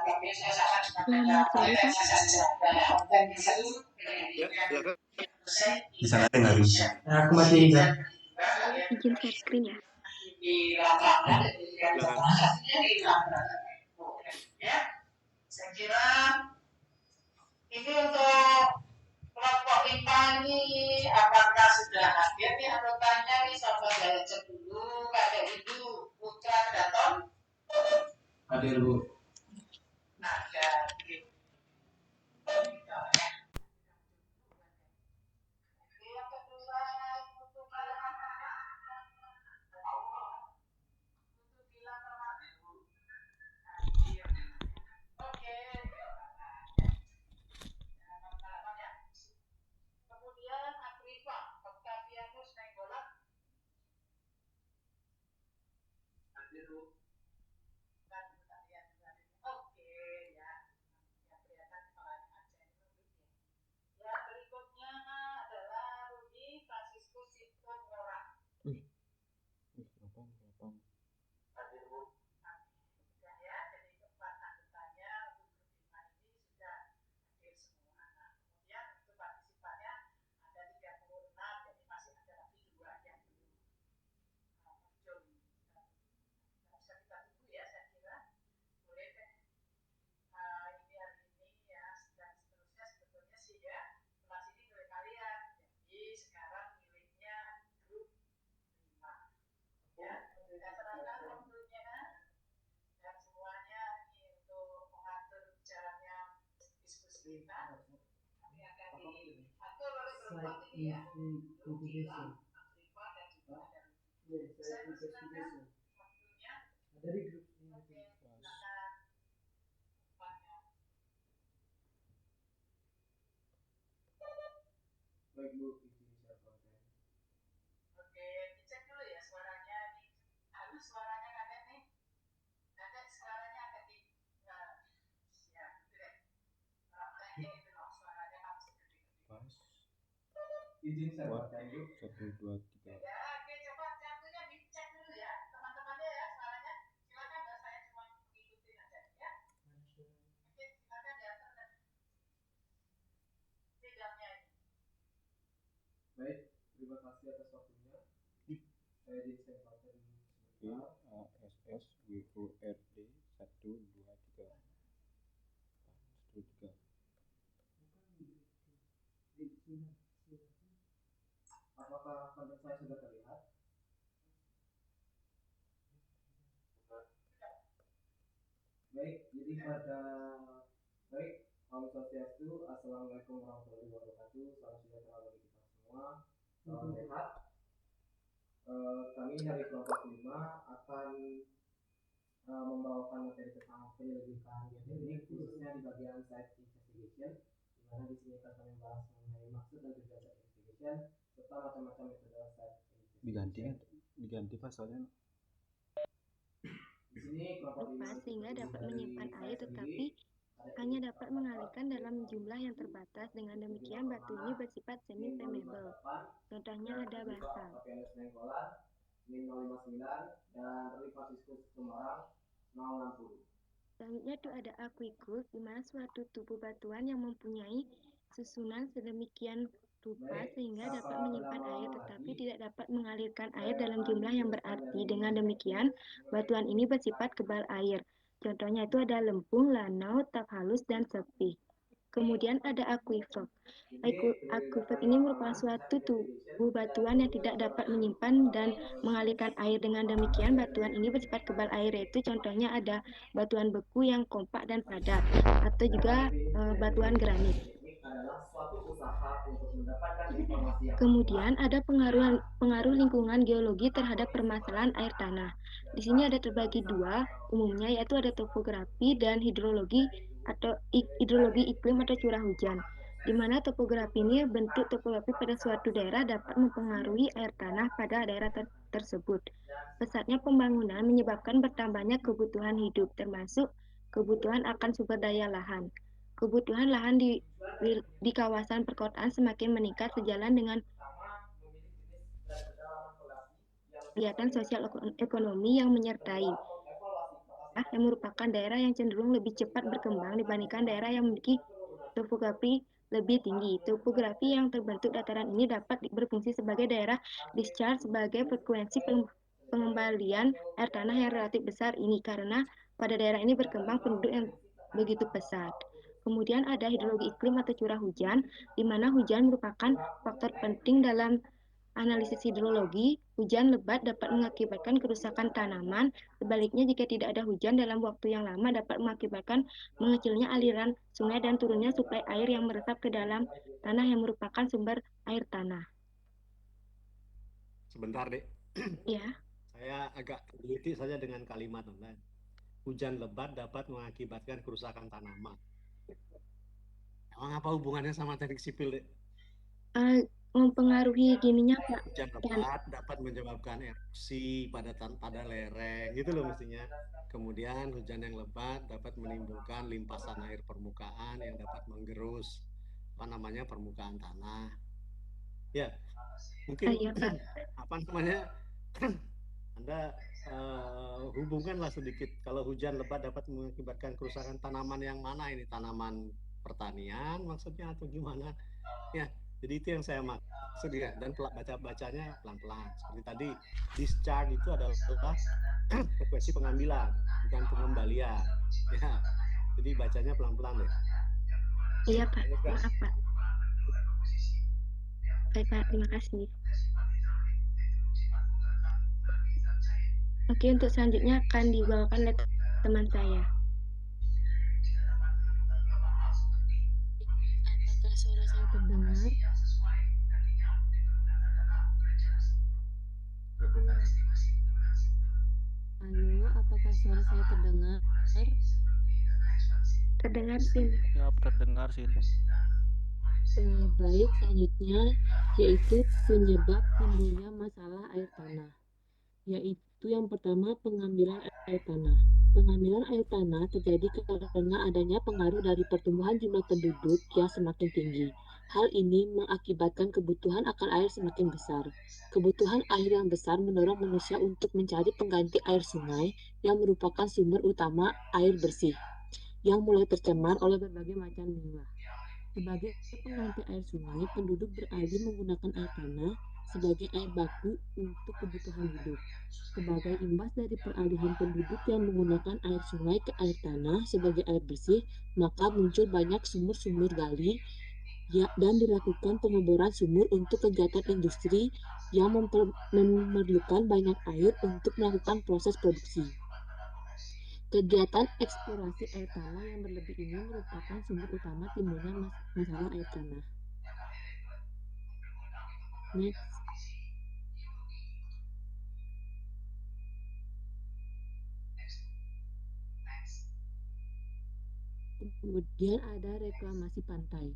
Selamat sore, Pak. Ya, silakan. Di sana ada nggak bisa? Aku mati juga. Izin share screen ya. Silakan. Saya kira ini untuk kelompok IPA ini apakah sudah hadir nih anggotanya nih, sahabat saya cek dulu, kakek Ibu, Putra, Daton? Hadir, Bu. Nah, jadi yang kedua untuk bilang oke. Kemudian Afrifa, Octavianus Nainggolan. Hadir, Bu. Oke, ya. Yang kelihatan kepalanya Aceh. Yang berikutnya adalah Rudi Franciscus Situmorang. Hadir, Bu. Ya, jadi keempat anggotanya untuk lima ini sudah hadir semua. Nah, kemudian untuk partisipannya ada 36, jadi masih ada lagi 2 yang belum muncul. Bisa kita tunggu ya, saya kira. Boleh deh. Ini hari ini ya, dan seterusnya sebetulnya sih ya, kelas ini milik kalian. Jadi sekarang miliknya grup 5. Ya, kita serahkan waktunya. Dan semuanya ini untuk mengatur jalannya diskusi kita. Kami akan diatur oleh berempat ini ya. Gilang, Afrifa, dan juga ada Rudy. Saya persilakan waktunya. Dari grup Oke, silakan. Tempatnya. baik, Bu. Izin share konten. Oke, dicek dulu ya suaranya nih. Halus suaranya kakek nih. Kakek suaranya agak di siap, gitu deh. Prakteknya itu loh, suaranya harus gede-gede. Pas. Izin share konten, Bu. 1, 2, 3. Ya, oke, coba satunya dicek dulu ya, teman-temannya ya suaranya. Silakan, dan saya cuma ngikutin aja ya. Oke, silakan diatur dan sidangnya ini. Baik, terima kasih atas waktunya. Saya izin share konten sebentar. ASSWORD 1, 2, 3. Apakah konten saya sudah terlihat? Baik, jadi baik, Om Swastiastu, Assalamualaikum warahmatullahi wabarakatuh. Salam sejahtera bagi kita semua. Salam sehat. Kami dari kelompok 5 akan membawakan materi tentang penyelidikan geoteknik, khususnya di bagian site investigation, di mana di sini akan kami membahas mengenai maksud dan tujuan site investigation serta macam-macam metode site investigation. Diganti pasalnya. Di sini kelompok 5 Lupa sehingga dapat menyimpan air tetapi hanya dapat mengalirkan dalam jumlah yang terbatas. Dengan demikian batu ini bersifat semi permeable. Contohnya ada basalt. Octavianus Nainggolan, NIM 059, dan Rudi Franciscus Situmorang 060. Selanjutnya itu ada aquicult, di mana suatu tubuh batuan yang mempunyai susunan sedemikian rupa sehingga dapat menyimpan air tetapi tidak dapat mengalirkan air dalam jumlah yang berarti. Dengan demikian, batuan ini bersifat kebal air. Contohnya itu ada lempung, lanau, tap halus, dan sepi. Kemudian ada aquifer. Aquifer ini merupakan suatu tubuh batuan yang tidak dapat menyimpan dan mengalirkan air. Dengan demikian, batuan ini bersifat kebal air, yaitu contohnya ada batuan beku yang kompak dan padat, atau juga batuan granit. Kemudian ada pengaruh lingkungan geologi terhadap permasalahan air tanah. Di sini ada terbagi dua umumnya, yaitu ada topografi dan hidrologi atau hidrologi iklim atau curah hujan. Di mana topografi ini bentuk topografi pada suatu daerah dapat mempengaruhi air tanah pada daerah tersebut. Pesatnya pembangunan menyebabkan bertambahnya kebutuhan hidup, termasuk kebutuhan akan sumber daya lahan. Kebutuhan lahan di kawasan perkotaan semakin meningkat sejalan dengan kegiatan sosial ekonomi yang menyertai. yang merupakan daerah yang cenderung lebih cepat berkembang dibandingkan daerah yang memiliki topografi lebih tinggi. Topografi yang terbentuk dataran ini dapat berfungsi sebagai daerah discharge sebagai frekuensi pengembalian air tanah yang relatif besar ini karena pada daerah ini berkembang penduduk yang begitu pesat. Kemudian ada hidrologi iklim atau curah hujan, di mana hujan merupakan faktor penting dalam analisis hidrologi. Hujan lebat dapat mengakibatkan kerusakan tanaman. Sebaliknya, jika tidak ada hujan dalam waktu yang lama dapat mengakibatkan mengecilnya aliran sungai dan turunnya suplai air yang meresap ke dalam tanah yang merupakan sumber air tanah. Sebentar, Dek. Ya. Saya agak teliti saja dengan kalimat online. Hujan lebat dapat mengakibatkan kerusakan tanaman. Emang apa hubungannya sama teknik sipil, Dek? Mempengaruhi gininya, Pak. Hujan lebat dapat menyebabkan erupsi pada lereng, gitu loh mestinya. Kemudian hujan yang lebat dapat menimbulkan limpasan air permukaan yang dapat menggerus permukaan tanah. Ya, mungkin Anda hubungkanlah sedikit. Kalau hujan lebat dapat mengakibatkan kerusakan tanaman yang mana ini? Tanaman pertanian maksudnya atau gimana? Ya, jadi itu yang saya maksud ya. Dan bacanya pelan-pelan. Seperti tadi, discharge itu adalah frekuensi pengambilan, bukan pengembalian. Ya, jadi bacanya pelan-pelan deh. Iya Pak, maaf Pak. Baik Pak, terima kasih. Oke, untuk selanjutnya akan dibawakan oleh teman saya. Apakah suara saya terdengar? Halo, apakah suara saya terdengar? Terdengar, Sin. Ya, terdengar, Sin. Baik, selanjutnya yaitu penyebab timbulnya masalah air tanah. Yaitu yang pertama, pengambilan air tanah. Pengambilan air tanah terjadi karena adanya pengaruh dari pertumbuhan jumlah penduduk yang semakin tinggi. Hal ini mengakibatkan kebutuhan akan air semakin besar. Kebutuhan air yang besar mendorong manusia untuk mencari pengganti air sungai yang merupakan sumber utama air bersih, yang mulai tercemar oleh berbagai macam limbah. Sebagai pengganti air sungai, penduduk beralih menggunakan air tanah sebagai air baku untuk kebutuhan hidup. Sebagai imbas dari peralihan penduduk yang menggunakan air sungai ke air tanah sebagai air bersih, maka muncul banyak sumur-sumur gali dan dilakukan pengeboran sumur untuk kegiatan industri yang memerlukan banyak air untuk melakukan proses produksi. Kegiatan eksplorasi air tanah yang berlebih ini merupakan sumber utama timbulnya masalah air tanah. Next. Kemudian ada reklamasi pantai.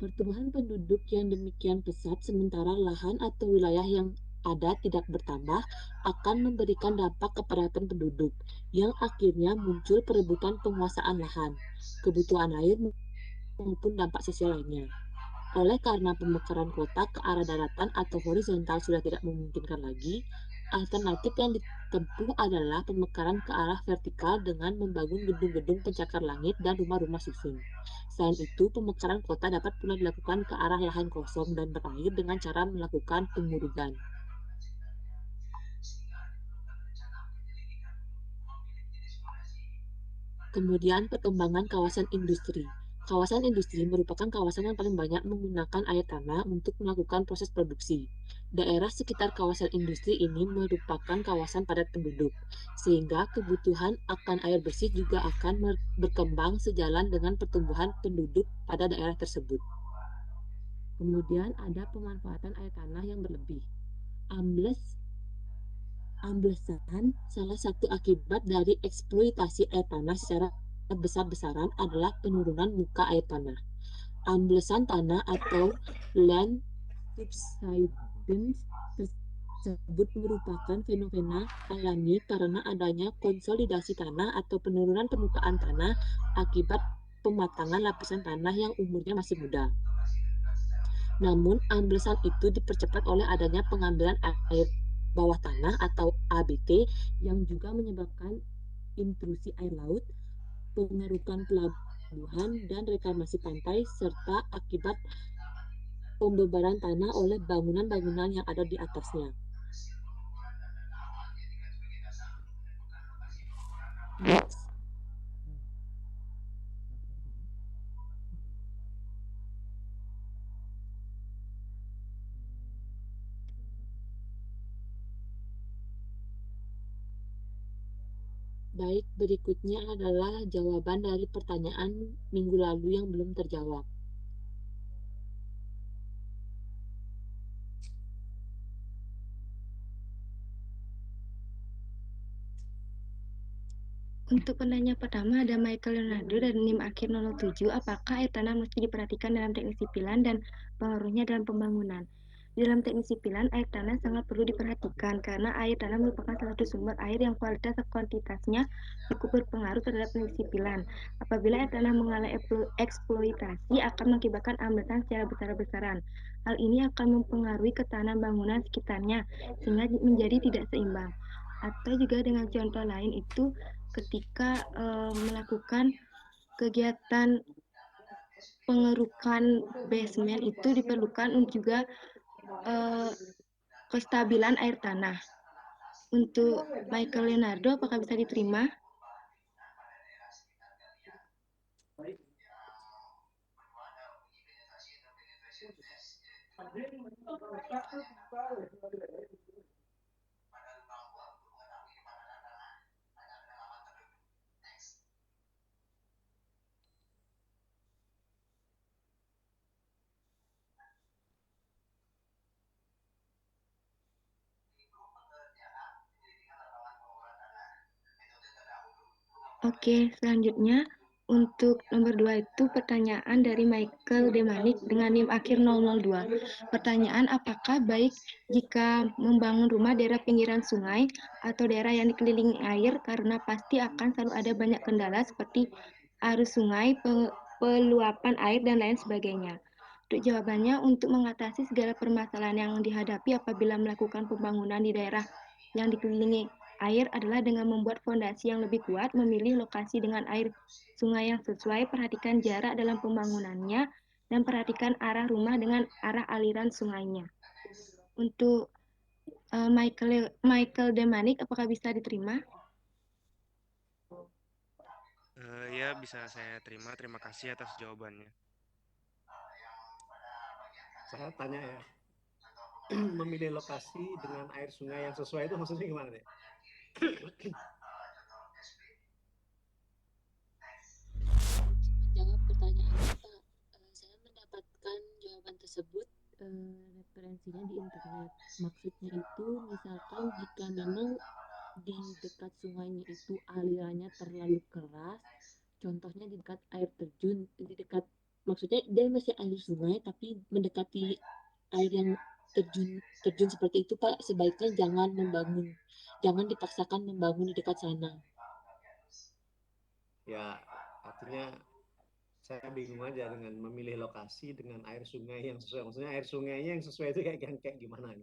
Pertumbuhan penduduk yang demikian pesat sementara lahan atau wilayah yang ada tidak bertambah akan memberikan dampak kepadatan penduduk yang akhirnya muncul perebutan penguasaan lahan, kebutuhan air maupun dampak sosial lainnya. Oleh karena pemekaran kota ke arah daratan atau horizontal sudah tidak memungkinkan lagi, alternatif yang ditempuh adalah pemekaran ke arah vertikal dengan membangun gedung-gedung pencakar langit dan rumah-rumah susun. Selain itu, pemekaran kota dapat pula dilakukan ke arah lahan kosong dan berair dengan cara melakukan pengurugan. Kemudian perkembangan kawasan industri. Kawasan industri merupakan kawasan yang paling banyak menggunakan air tanah untuk melakukan proses produksi. Daerah sekitar kawasan industri ini merupakan kawasan padat penduduk, sehingga kebutuhan akan air bersih juga akan berkembang sejalan dengan pertumbuhan penduduk pada daerah tersebut. Kemudian ada pemanfaatan air tanah yang berlebih. Amblesan, salah satu akibat dari eksploitasi air tanah secara besar-besaran adalah penurunan muka air tanah. Amblesan tanah atau land subsidence tersebut merupakan fenomena alami karena adanya konsolidasi tanah atau penurunan permukaan tanah akibat pematangan lapisan tanah yang umurnya masih muda. Namun, amblesan itu dipercepat oleh adanya pengambilan air bawah tanah atau ABT yang juga menyebabkan intrusi air laut, pengerukan pelabuhan, dan reklamasi pantai, serta akibat pembebaran tanah oleh bangunan-bangunan yang ada di atasnya. Next. Baik, berikutnya adalah jawaban dari pertanyaan minggu lalu yang belum terjawab. Untuk penanya pertama ada Michael Leonardo dari NIM akhir 007. Apakah air tanah mesti diperhatikan dalam teknik sipilan dan pengaruhnya dalam pembangunan? Di dalam teknik sipilan, air tanah sangat perlu diperhatikan karena air tanah merupakan salah satu sumber air yang kualitas dan kuantitasnya cukup berpengaruh terhadap teknik sipilan. Apabila air tanah mengalami eksploitasi akan mengakibatkan hambatan secara besar-besaran. Hal ini akan mempengaruhi ketahanan bangunan sekitarnya sehingga menjadi tidak seimbang. Atau juga dengan contoh lain itu ketika melakukan kegiatan pengerukan basement itu diperlukan untuk juga kestabilan air tanah. Untuk Michael Leonardo, apakah bisa diterima? Oke, selanjutnya untuk nomor 2 itu pertanyaan dari Michael Demanik dengan NIM akhir 002. Pertanyaan, apakah baik jika membangun rumah daerah pinggiran sungai atau daerah yang dikelilingi air karena pasti akan selalu ada banyak kendala seperti arus sungai, peluapan air, dan lain sebagainya. Untuk jawabannya, untuk mengatasi segala permasalahan yang dihadapi apabila melakukan pembangunan di daerah yang dikelilingi air adalah dengan membuat fondasi yang lebih kuat, memilih lokasi dengan air sungai yang sesuai, perhatikan jarak dalam pembangunannya, dan perhatikan arah rumah dengan arah aliran sungainya. Untuk Michael Demanik, apakah bisa diterima? Ya, bisa saya terima. Terima kasih atas jawabannya. Saya tanya ya, memilih lokasi dengan air sungai yang sesuai itu maksudnya gimana nih? Menjawab pertanyaan Bapak, saya mendapatkan jawaban tersebut referensinya di internet. Maksudnya itu misalkan jika memang di dekat sungainya itu alirannya terlalu keras, contohnya di dekat air terjun, di dekat maksudnya dia masih air sungai tapi mendekati air yang terjun seperti itu, Pak, sebaiknya jangan dipaksakan membangun di dekat sana. Ya, artinya saya bingung aja dengan memilih lokasi dengan air sungai yang sesuai. Maksudnya air sungainya yang sesuai itu kayak gimana?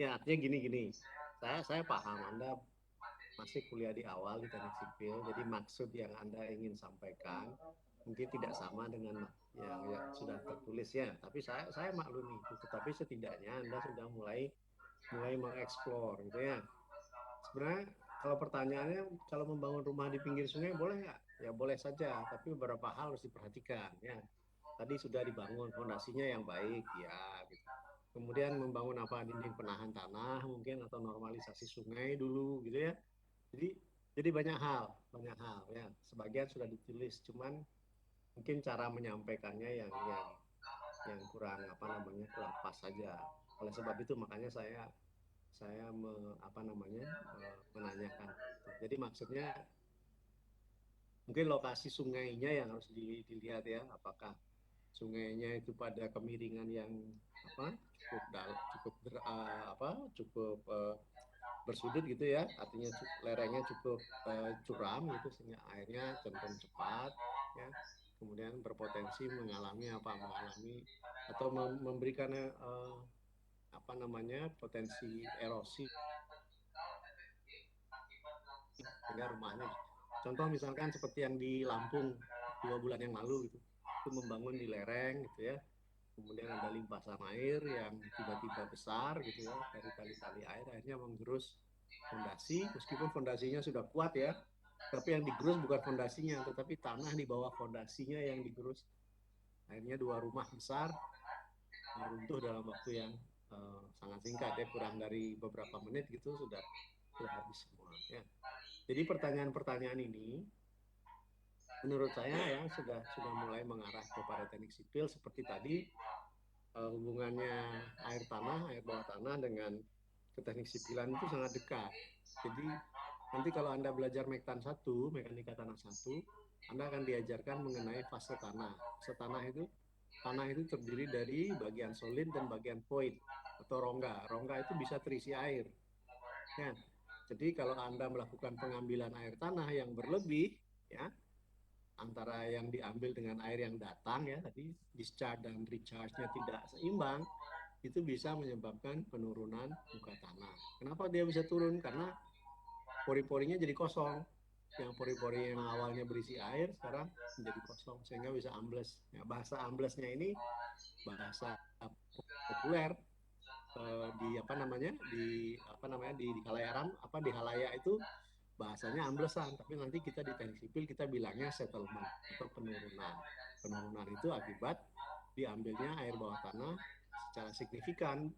Ya, artinya gini. Saya paham Anda masih kuliah di awal di teknik sipil, jadi maksud yang Anda ingin sampaikan mungkin tidak sama dengan yang sudah tertulis ya. Tapi saya maklumi itu. Tetapi setidaknya Anda sudah mulai mengeksplor gitu ya. Sebenarnya kalau pertanyaannya kalau membangun rumah di pinggir sungai boleh nggak? Ya boleh saja, tapi beberapa hal harus diperhatikan ya. Tadi sudah dibangun fondasinya yang baik ya gitu. Kemudian membangun apa, dinding penahan tanah mungkin atau normalisasi sungai dulu gitu ya. Jadi banyak hal ya. Sebagian sudah ditulis, cuman mungkin cara menyampaikannya yang kurang kurang pas saja. Oleh sebab itu makanya saya menanyakan. Jadi maksudnya mungkin lokasi sungainya yang harus dilihat ya, apakah sungainya itu pada kemiringan yang cukup bersudut gitu ya, artinya lerengnya cukup curam gitu sehingga airnya cenderung cepat ya, kemudian berpotensi mengalami atau memberikan potensi erosi sehingga rumahnya Contoh misalkan seperti yang di Lampung 2 bulan yang lalu gitu, itu membangun di lereng gitu ya. Kemudian ada limpasan air yang tiba-tiba besar gitu ya, dari tali-tali air akhirnya menggerus fondasi, meskipun fondasinya sudah kuat ya, tapi yang digerus bukan fondasinya, tetapi tanah di bawah fondasinya yang digerus. Akhirnya 2 rumah besar runtuh dalam waktu yang sangat singkat ya, kurang dari beberapa menit gitu sudah habis semua ya. Jadi pertanyaan-pertanyaan ini menurut saya ya sudah mulai mengarah kepada teknik sipil seperti tadi, hubungannya air bawah tanah dengan teknik sipilan itu sangat dekat. Jadi nanti kalau Anda belajar Mektan 1, mekanika tanah 1, Anda akan diajarkan mengenai fase tanah. Fase tanah itu terdiri dari bagian solid dan bagian void atau rongga. Rongga itu bisa terisi air. Ya. Jadi kalau Anda melakukan pengambilan air tanah yang berlebih, ya, antara yang diambil dengan air yang datang ya, tadi discharge dan recharge-nya tidak seimbang, itu bisa menyebabkan penurunan muka tanah. Kenapa dia bisa turun? Karena pori-porinya jadi kosong. Yang pori-pori yang awalnya berisi air sekarang menjadi kosong sehingga bisa ambles. Ya, bahasa amblesnya ini bahasa populer di halayak itu bahasanya amblesan, tapi nanti kita di teknik sipil kita bilangnya settlement atau penurunan. Penurunan itu akibat diambilnya air bawah tanah secara signifikan,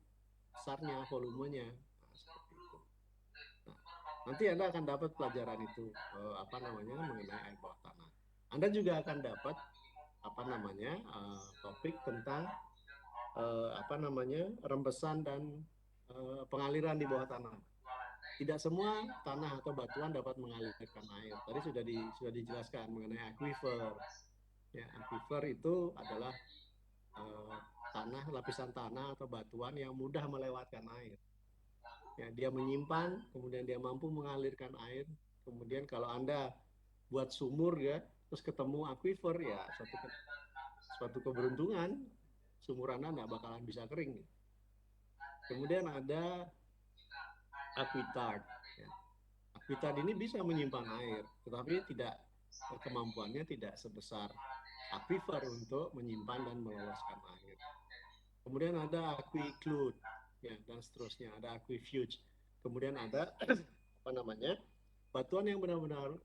besarnya, volumenya. Nah, seperti itu. Nah, nanti Anda akan dapat pelajaran itu mengenai air bawah tanah. Anda juga akan dapat topik tentang rembesan dan pengaliran di bawah tanah. Tidak semua tanah atau batuan dapat mengalirkan air. Tadi sudah dijelaskan mengenai aquifer. Ya, aquifer itu adalah lapisan tanah atau batuan yang mudah melewatkan air. Ya, dia menyimpan, kemudian dia mampu mengalirkan air. Kemudian kalau Anda buat sumur ya, terus ketemu aquifer ya suatu keberuntungan, sumur Anda nggak bakalan bisa kering. Kemudian ada aquitard. Ya. Aquitard ini bisa menyimpan air, tetapi kemampuannya tidak sebesar aquifer untuk menyimpan dan meloloskan air. Kemudian ada aquiclude, ya, dan seterusnya. Ada aquifuge. Kemudian ada batuan yang benar-benar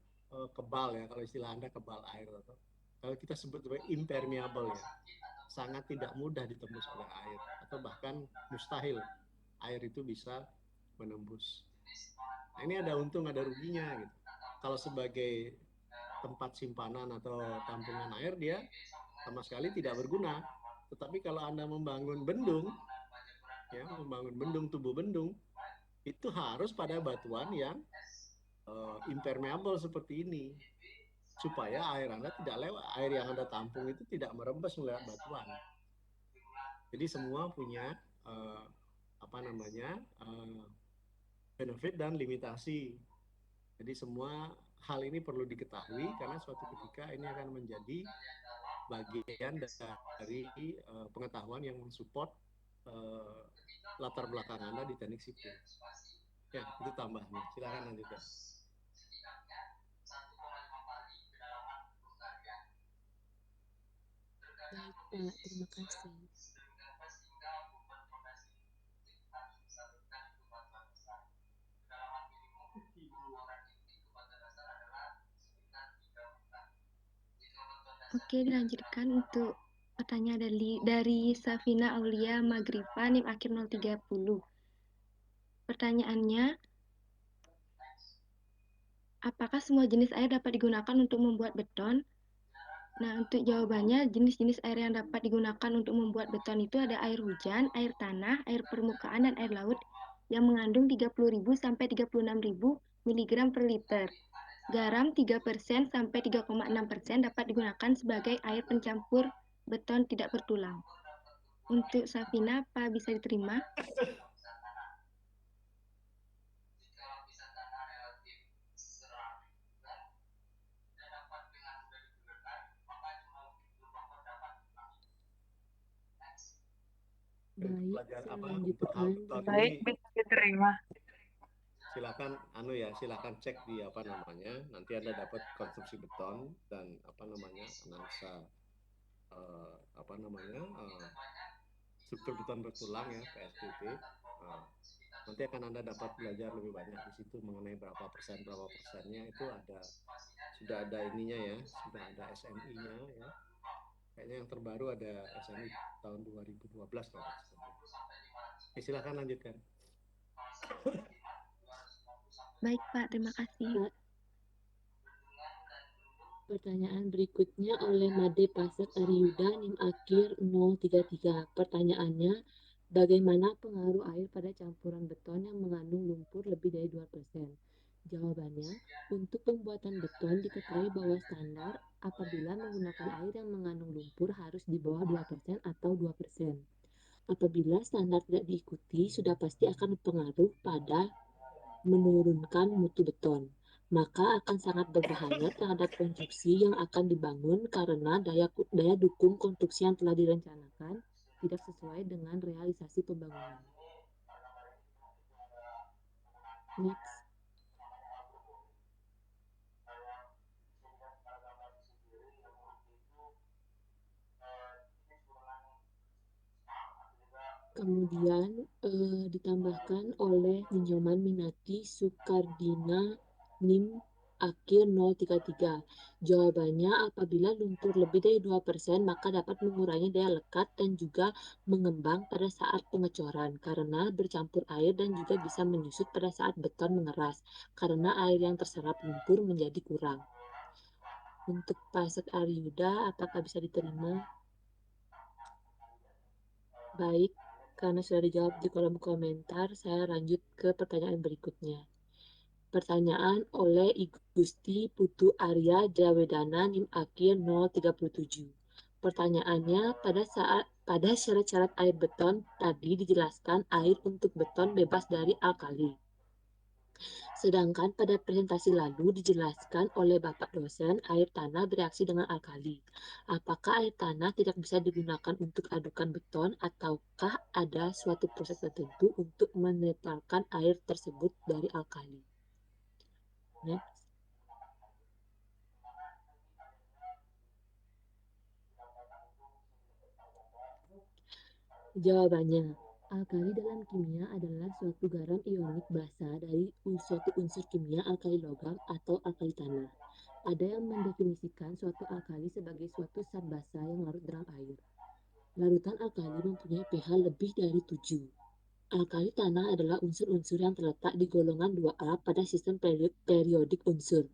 kebal ya, kalau istilah Anda kebal air, atau kalau kita sebut sebagai impermeable ya, sangat tidak mudah ditembus oleh air, atau bahkan mustahil air itu bisa menembus. Nah, ini ada untung ada ruginya gitu. Kalau sebagai tempat simpanan atau tampungan air dia sama sekali tidak berguna. Tetapi kalau Anda membangun bendung, tubuh bendung, itu harus pada batuan yang impermeable seperti ini, supaya air Anda tidak lewat, air yang Anda tampung itu tidak merembes melewat batuan. Jadi semua punya benefit dan limitasi. Jadi semua hal ini perlu diketahui karena suatu ketika ini akan menjadi bagian dari pengetahuan yang mensupport latar belakang Anda di teknik sipil. Ya, itu tambahannya. Silakan lanjutkan. Baik, Pak. Terima kasih. Oke, dilanjutkan untuk pertanyaan dari Safina Aulia Magrifa, NIM akhir 030. Pertanyaannya, apakah semua jenis air dapat digunakan untuk membuat beton? Nah, untuk jawabannya, jenis-jenis air yang dapat digunakan untuk membuat beton itu ada air hujan, air tanah, air permukaan, dan air laut yang mengandung 30.000 sampai 36.000 mg per liter. Garam 3% sampai 3,6% dapat digunakan sebagai air pencampur beton tidak bertulang. Untuk Safina, apa bisa diterima? Baik, selanjutnya. Baik, bisa diterima. silakan silakan cek di nanti Anda dapat konstruksi beton dan analisa struktur beton bertulang ya PSBB. Nanti akan Anda dapat belajar lebih banyak di situ mengenai berapa persennya itu sudah ada ininya ya, sudah ada SMI-nya ya. Kayaknya yang terbaru ada SMI tahun 2012 kalau silakan lanjutkan. Baik Pak, terima kasih. Pertanyaan berikutnya oleh Made Pasek Ariyuda NIM akhir 033. Pertanyaannya, bagaimana pengaruh air pada campuran beton yang mengandung lumpur lebih dari 2%? Jawabannya, untuk pembuatan beton diketahui bahwa standar apabila menggunakan air yang mengandung lumpur harus di bawah 2% atau 2%. Apabila standar tidak diikuti, sudah pasti akan berpengaruh pada menurunkan mutu beton, maka akan sangat berbahaya terhadap konstruksi yang akan dibangun karena daya dukung konstruksi yang telah direncanakan tidak sesuai dengan realisasi pembangunan. Next. Kemudian ditambahkan oleh Ninyoman Minati Sukardina NIM akhir 033. Jawabannya, apabila lumpur lebih dari 2%, maka dapat mengurangi daya lekat dan juga mengembang pada saat pengecoran karena bercampur air dan juga bisa menyusut pada saat beton mengeras karena air yang terserap lumpur menjadi kurang. Untuk Pasek Ariyuda, apakah bisa diterima? Baik. Karena sudah dijawab di kolom komentar, saya lanjut ke pertanyaan berikutnya. Pertanyaan oleh Igusti Putu Arya Jawedana NIM akhir 037. Pertanyaannya, pada syarat-syarat air beton tadi dijelaskan air untuk beton bebas dari alkali. Sedangkan pada presentasi lalu dijelaskan oleh Bapak dosen air tanah bereaksi dengan alkali. Apakah air tanah tidak bisa digunakan untuk adukan beton ataukah ada suatu proses tertentu untuk menetralkan air tersebut dari alkali? Next. Jawabannya, alkali dalam kimia adalah suatu garam ionik basa dari suatu unsur kimia alkali logam atau alkali tanah. Ada yang mendefinisikan suatu alkali sebagai suatu zat basa yang larut dalam air. Larutan alkali mempunyai pH lebih dari 7. Alkali tanah adalah unsur-unsur yang terletak di golongan 2A pada sistem periodik unsur.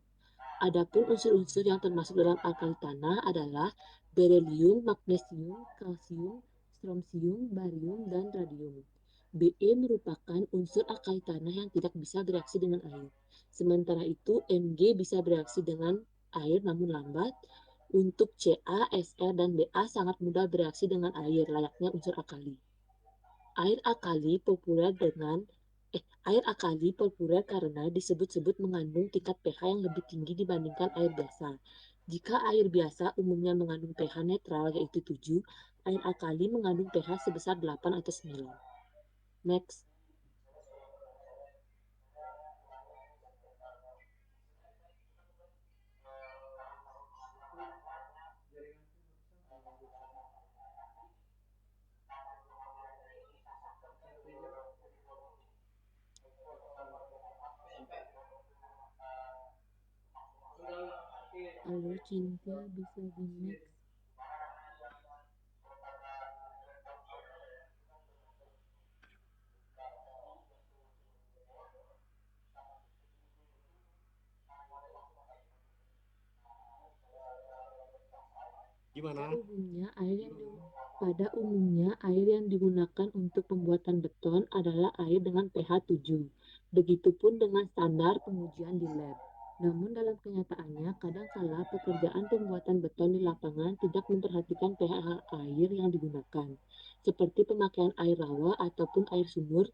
Adapun unsur-unsur yang termasuk dalam alkali tanah adalah berelium, magnesium, kalsium, strontium, barium, dan radium. Be merupakan unsur alkali tanah yang tidak bisa bereaksi dengan air. Sementara itu, Mg bisa bereaksi dengan air namun lambat. Untuk Ca, Sr, dan Ba sangat mudah bereaksi dengan air, layaknya unsur alkali. Air akali populer karena disebut-sebut mengandung tingkat pH yang lebih tinggi dibandingkan air biasa. Jika air biasa umumnya mengandung pH netral yaitu 7, air akali mengandung pH sebesar 8 atau 9. Next. Halo Cinta, bisa di next? Gimana? Pada umumnya, air yang digunakan untuk pembuatan beton adalah air dengan pH 7. Begitupun dengan standar pengujian di lab. Namun dalam kenyataannya, kadangkala pekerjaan pembuatan beton di lapangan tidak memperhatikan pH air yang digunakan, seperti pemakaian air rawa ataupun air sumur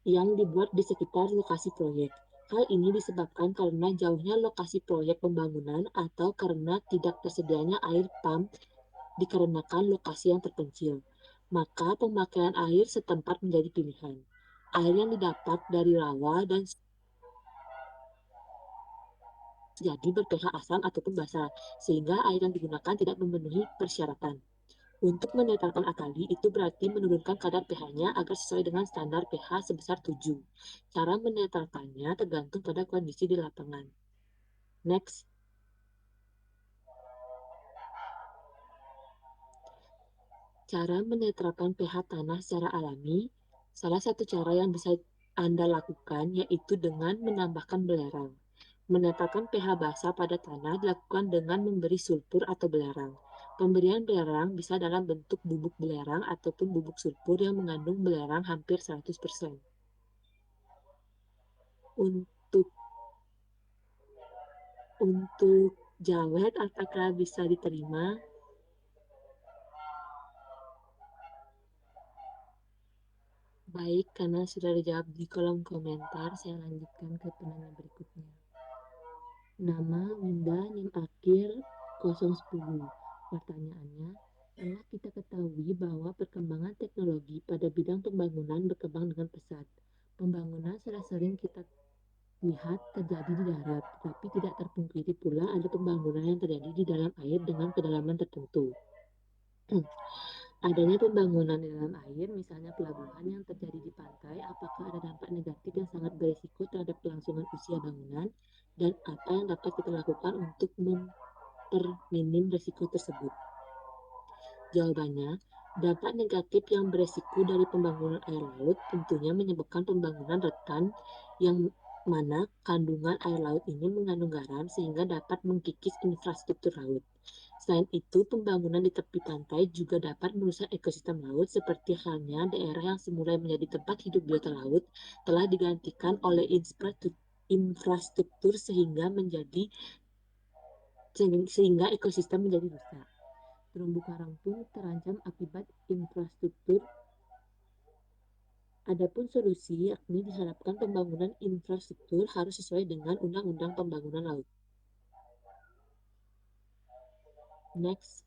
yang dibuat di sekitar lokasi proyek. Hal ini disebabkan karena jauhnya lokasi proyek pembangunan atau karena tidak tersedianya air pump dikarenakan lokasi yang terpencil. Maka pemakaian air setempat menjadi pilihan. air yang didapat dari rawa dan jadi ber-pH asam ataupun basa, sehingga air yang digunakan tidak memenuhi persyaratan. Untuk menetralkan alkali itu berarti menurunkan kadar pH-nya agar sesuai dengan standar pH sebesar 7. Cara menetralkannya tergantung pada kondisi di lapangan. Next. Cara menetralkan pH tanah secara alami, salah satu cara yang bisa Anda lakukan yaitu dengan menambahkan belerang. Menetralkan pH basa pada tanah dilakukan dengan memberi sulfur atau belerang. Pemberian belerang bisa dalam bentuk bubuk belerang ataupun bubuk sulfur yang mengandung belerang hampir 100%. Untuk jawet apakah bisa diterima? Baik, karena sudah dijawab di kolom komentar, saya lanjutkan ke penanya berikutnya. Nama Winda NIM akhir 010. Pertanyaannya, telah kita ketahui bahwa perkembangan teknologi pada bidang pembangunan berkembang dengan pesat. Pembangunan sudah sering kita lihat terjadi di darat, tetapi tidak terpungkiri pula ada pembangunan yang terjadi di dalam air dengan kedalaman tertentu. Adanya pembangunan di dalam air, misalnya pelabuhan yang terjadi di pantai, apakah ada dampak negatif yang sangat berisiko terhadap kelangsungan usia bangunan, dan apa yang dapat kita lakukan untuk memperminim risiko tersebut? Jawabannya, dampak negatif yang berisiko dari pembangunan air laut tentunya menyebabkan pembangunan retan yang mana kandungan air laut ini mengandung garam sehingga dapat mengkikis infrastruktur laut. Selain itu, pembangunan di tepi pantai juga dapat merusak ekosistem laut seperti halnya daerah yang semula menjadi tempat hidup biota laut telah digantikan oleh infrastruktur sehingga ekosistem menjadi rusak. Terumbu karang pun terancam akibat infrastruktur. Adapun solusi yakni diharapkan pembangunan infrastruktur harus sesuai dengan Undang-Undang Pembangunan Laut. Next.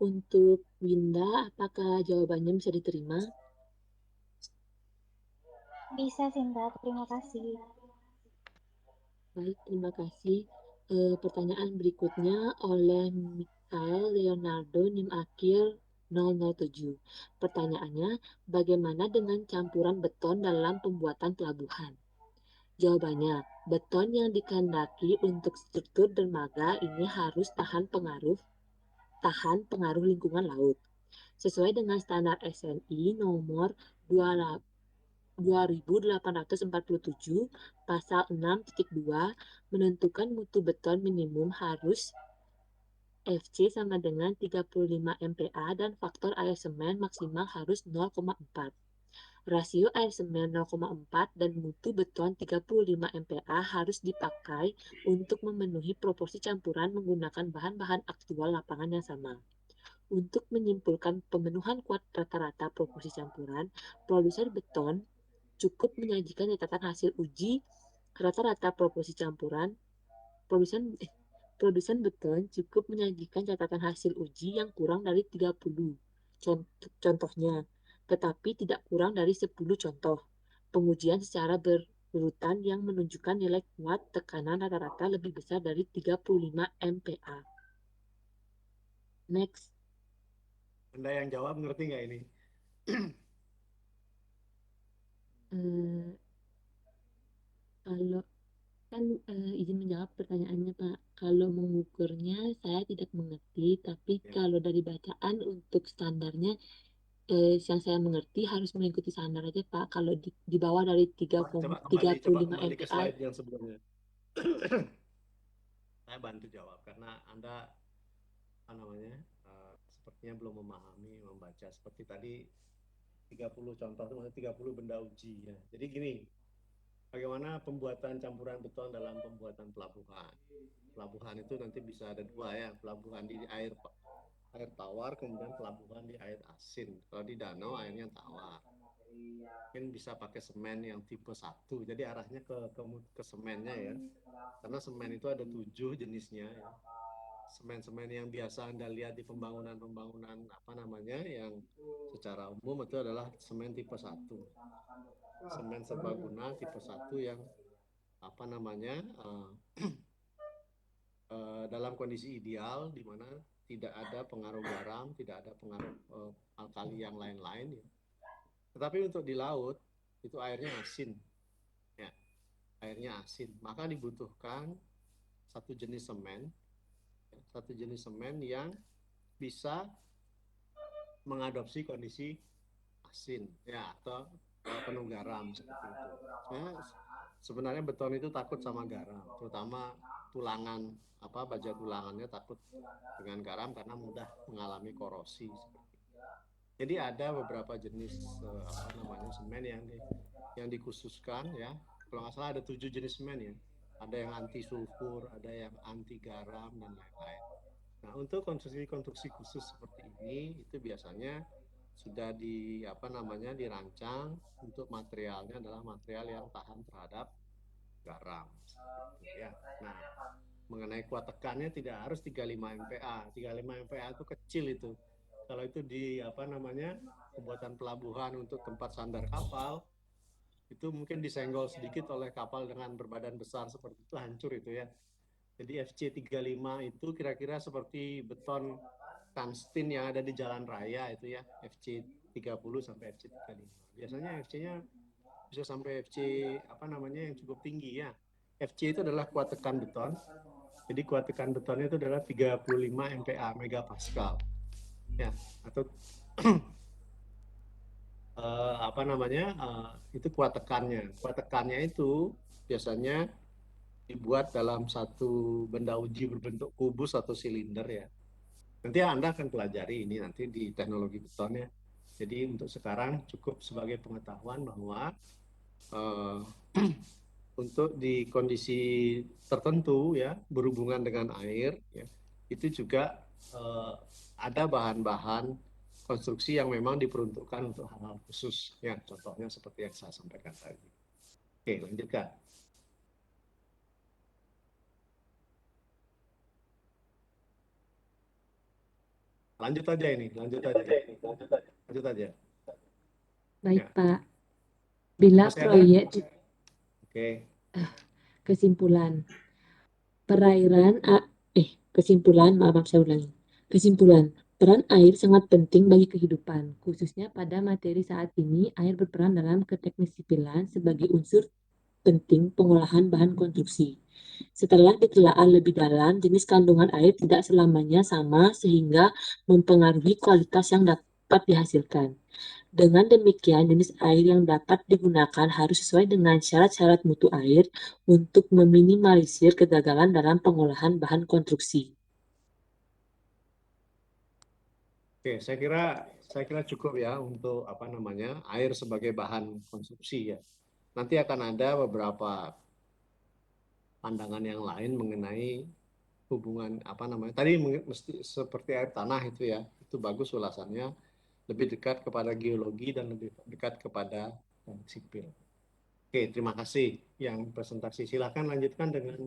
Untuk Winda, apakah jawabannya bisa diterima? Bisa, Sinta. Terima kasih. Baik, terima kasih. Pertanyaan berikutnya oleh Mikael Leonardo NIM akhir 007. Pertanyaannya, bagaimana dengan campuran beton dalam pembuatan pelabuhan? Jawabannya, beton yang dikehendaki untuk struktur dermaga ini harus tahan pengaruh lingkungan laut. Sesuai dengan standar SNI nomor 2847 pasal 6.2 menentukan mutu beton minimum harus FC sama dengan 35 MPa dan faktor air semen maksimal harus 0,4. Rasio air semen 0,4 dan mutu beton 35 MPa harus dipakai untuk memenuhi proporsi campuran menggunakan bahan-bahan aktual lapangan yang sama. Untuk menyimpulkan pemenuhan kuat rata-rata proporsi campuran, produsen beton cukup menyajikan catatan hasil uji rata-rata proporsi campuran. Produsen beton cukup menyajikan catatan hasil uji yang kurang dari 30 contohnya, tetapi tidak kurang dari 10 contoh pengujian secara berurutan yang menunjukkan nilai kuat tekanan rata-rata lebih besar dari 35 MPa. Next. Anda yang jawab ngerti nggak ini? Kalau kan izin menjawab pertanyaannya Pak. Kalau mengukurnya saya tidak mengerti, tapi kalau dari bacaan untuk standarnya yang saya mengerti harus mengikuti standar aja Pak. Kalau di bawah dari 35 kembali ke MPa. slide yang sebelumnya. Saya bantu jawab karena Anda sepertinya belum membaca seperti tadi 30 contoh itu maksudnya 30 benda uji ya. Jadi gini, bagaimana pembuatan campuran beton dalam pembuatan pelabuhan. Pelabuhan itu nanti bisa ada dua ya, pelabuhan di air tawar, kemudian pelabuhan di air asin. Kalau di danau airnya tawar. Mungkin bisa pakai semen yang tipe 1. Jadi arahnya ke semennya ya. Karena semen itu ada 7 jenisnya ya. semen-semen yang biasa Anda lihat di pembangunan apa namanya yang secara umum itu adalah semen tipe 1. Semen serbaguna tipe 1 yang apa namanya dalam kondisi ideal di mana tidak ada pengaruh garam, tidak ada pengaruh alkali yang lain-lain ya. Tetapi untuk di laut itu airnya asin. Ya. Airnya asin, maka dibutuhkan satu jenis semen yang bisa mengadopsi kondisi asin ya atau penuh garam seperti itu. Sebenarnya beton itu takut sama garam, terutama tulangan baja tulangannya takut dengan garam karena mudah mengalami korosi. Jadi ada beberapa jenis semen yang dikhususkan ya. Kalau nggak salah ada 7 jenis semen ya. Ada yang anti sulfur, ada yang anti garam dan lain-lain. Nah, untuk konstruksi khusus seperti ini itu biasanya sudah dirancang untuk materialnya adalah material yang tahan terhadap garam. Ya. Nah, mengenai kuat tekannya tidak harus 35 MPa. 35 MPa itu kecil itu. Kalau itu di pembuatan pelabuhan untuk tempat sandar kapal, itu mungkin disenggol sedikit oleh kapal dengan berbadan besar seperti itu hancur itu ya. Jadi FC35 itu kira-kira seperti beton tungsten yang ada di jalan raya itu ya, FC30 sampai FC35. Biasanya FC-nya bisa sampai FC yang cukup tinggi ya. FC itu adalah kuat tekan beton. Jadi kuat tekan betonnya itu adalah 35 MPa megapascal. Ya, atau itu kuat tekannya. Kuat tekannya itu biasanya dibuat dalam satu benda uji berbentuk kubus atau silinder ya. Nanti Anda akan pelajari ini nanti di teknologi beton ya. Jadi untuk sekarang cukup sebagai pengetahuan bahwa untuk di kondisi tertentu ya berhubungan dengan air ya, itu juga ada bahan-bahan konstruksi yang memang diperuntukkan untuk hal-hal khusus ya, contohnya seperti yang saya sampaikan tadi. Oke, lanjutkan. Lanjut aja. Baik, ya. Pak. Bila Masih ada? proyek Oke. Kesimpulan. Kesimpulan, peran air sangat penting bagi kehidupan, khususnya pada materi saat ini. Air berperan dalam keteknik sipilan sebagai unsur penting pengolahan bahan konstruksi. Setelah ditelaah lebih dalam, jenis kandungan air tidak selamanya sama sehingga mempengaruhi kualitas yang dapat dihasilkan. Dengan demikian, jenis air yang dapat digunakan harus sesuai dengan syarat-syarat mutu air untuk meminimalisir kegagalan dalam pengolahan bahan konstruksi. Oke, saya kira cukup ya untuk air sebagai bahan konstruksi ya. Nanti akan ada beberapa pandangan yang lain mengenai hubungan tadi mesti seperti air tanah itu ya. Itu bagus ulasannya, lebih dekat kepada geologi dan lebih dekat kepada sipil. Oke, terima kasih yang presentasi. Silakan lanjutkan dengan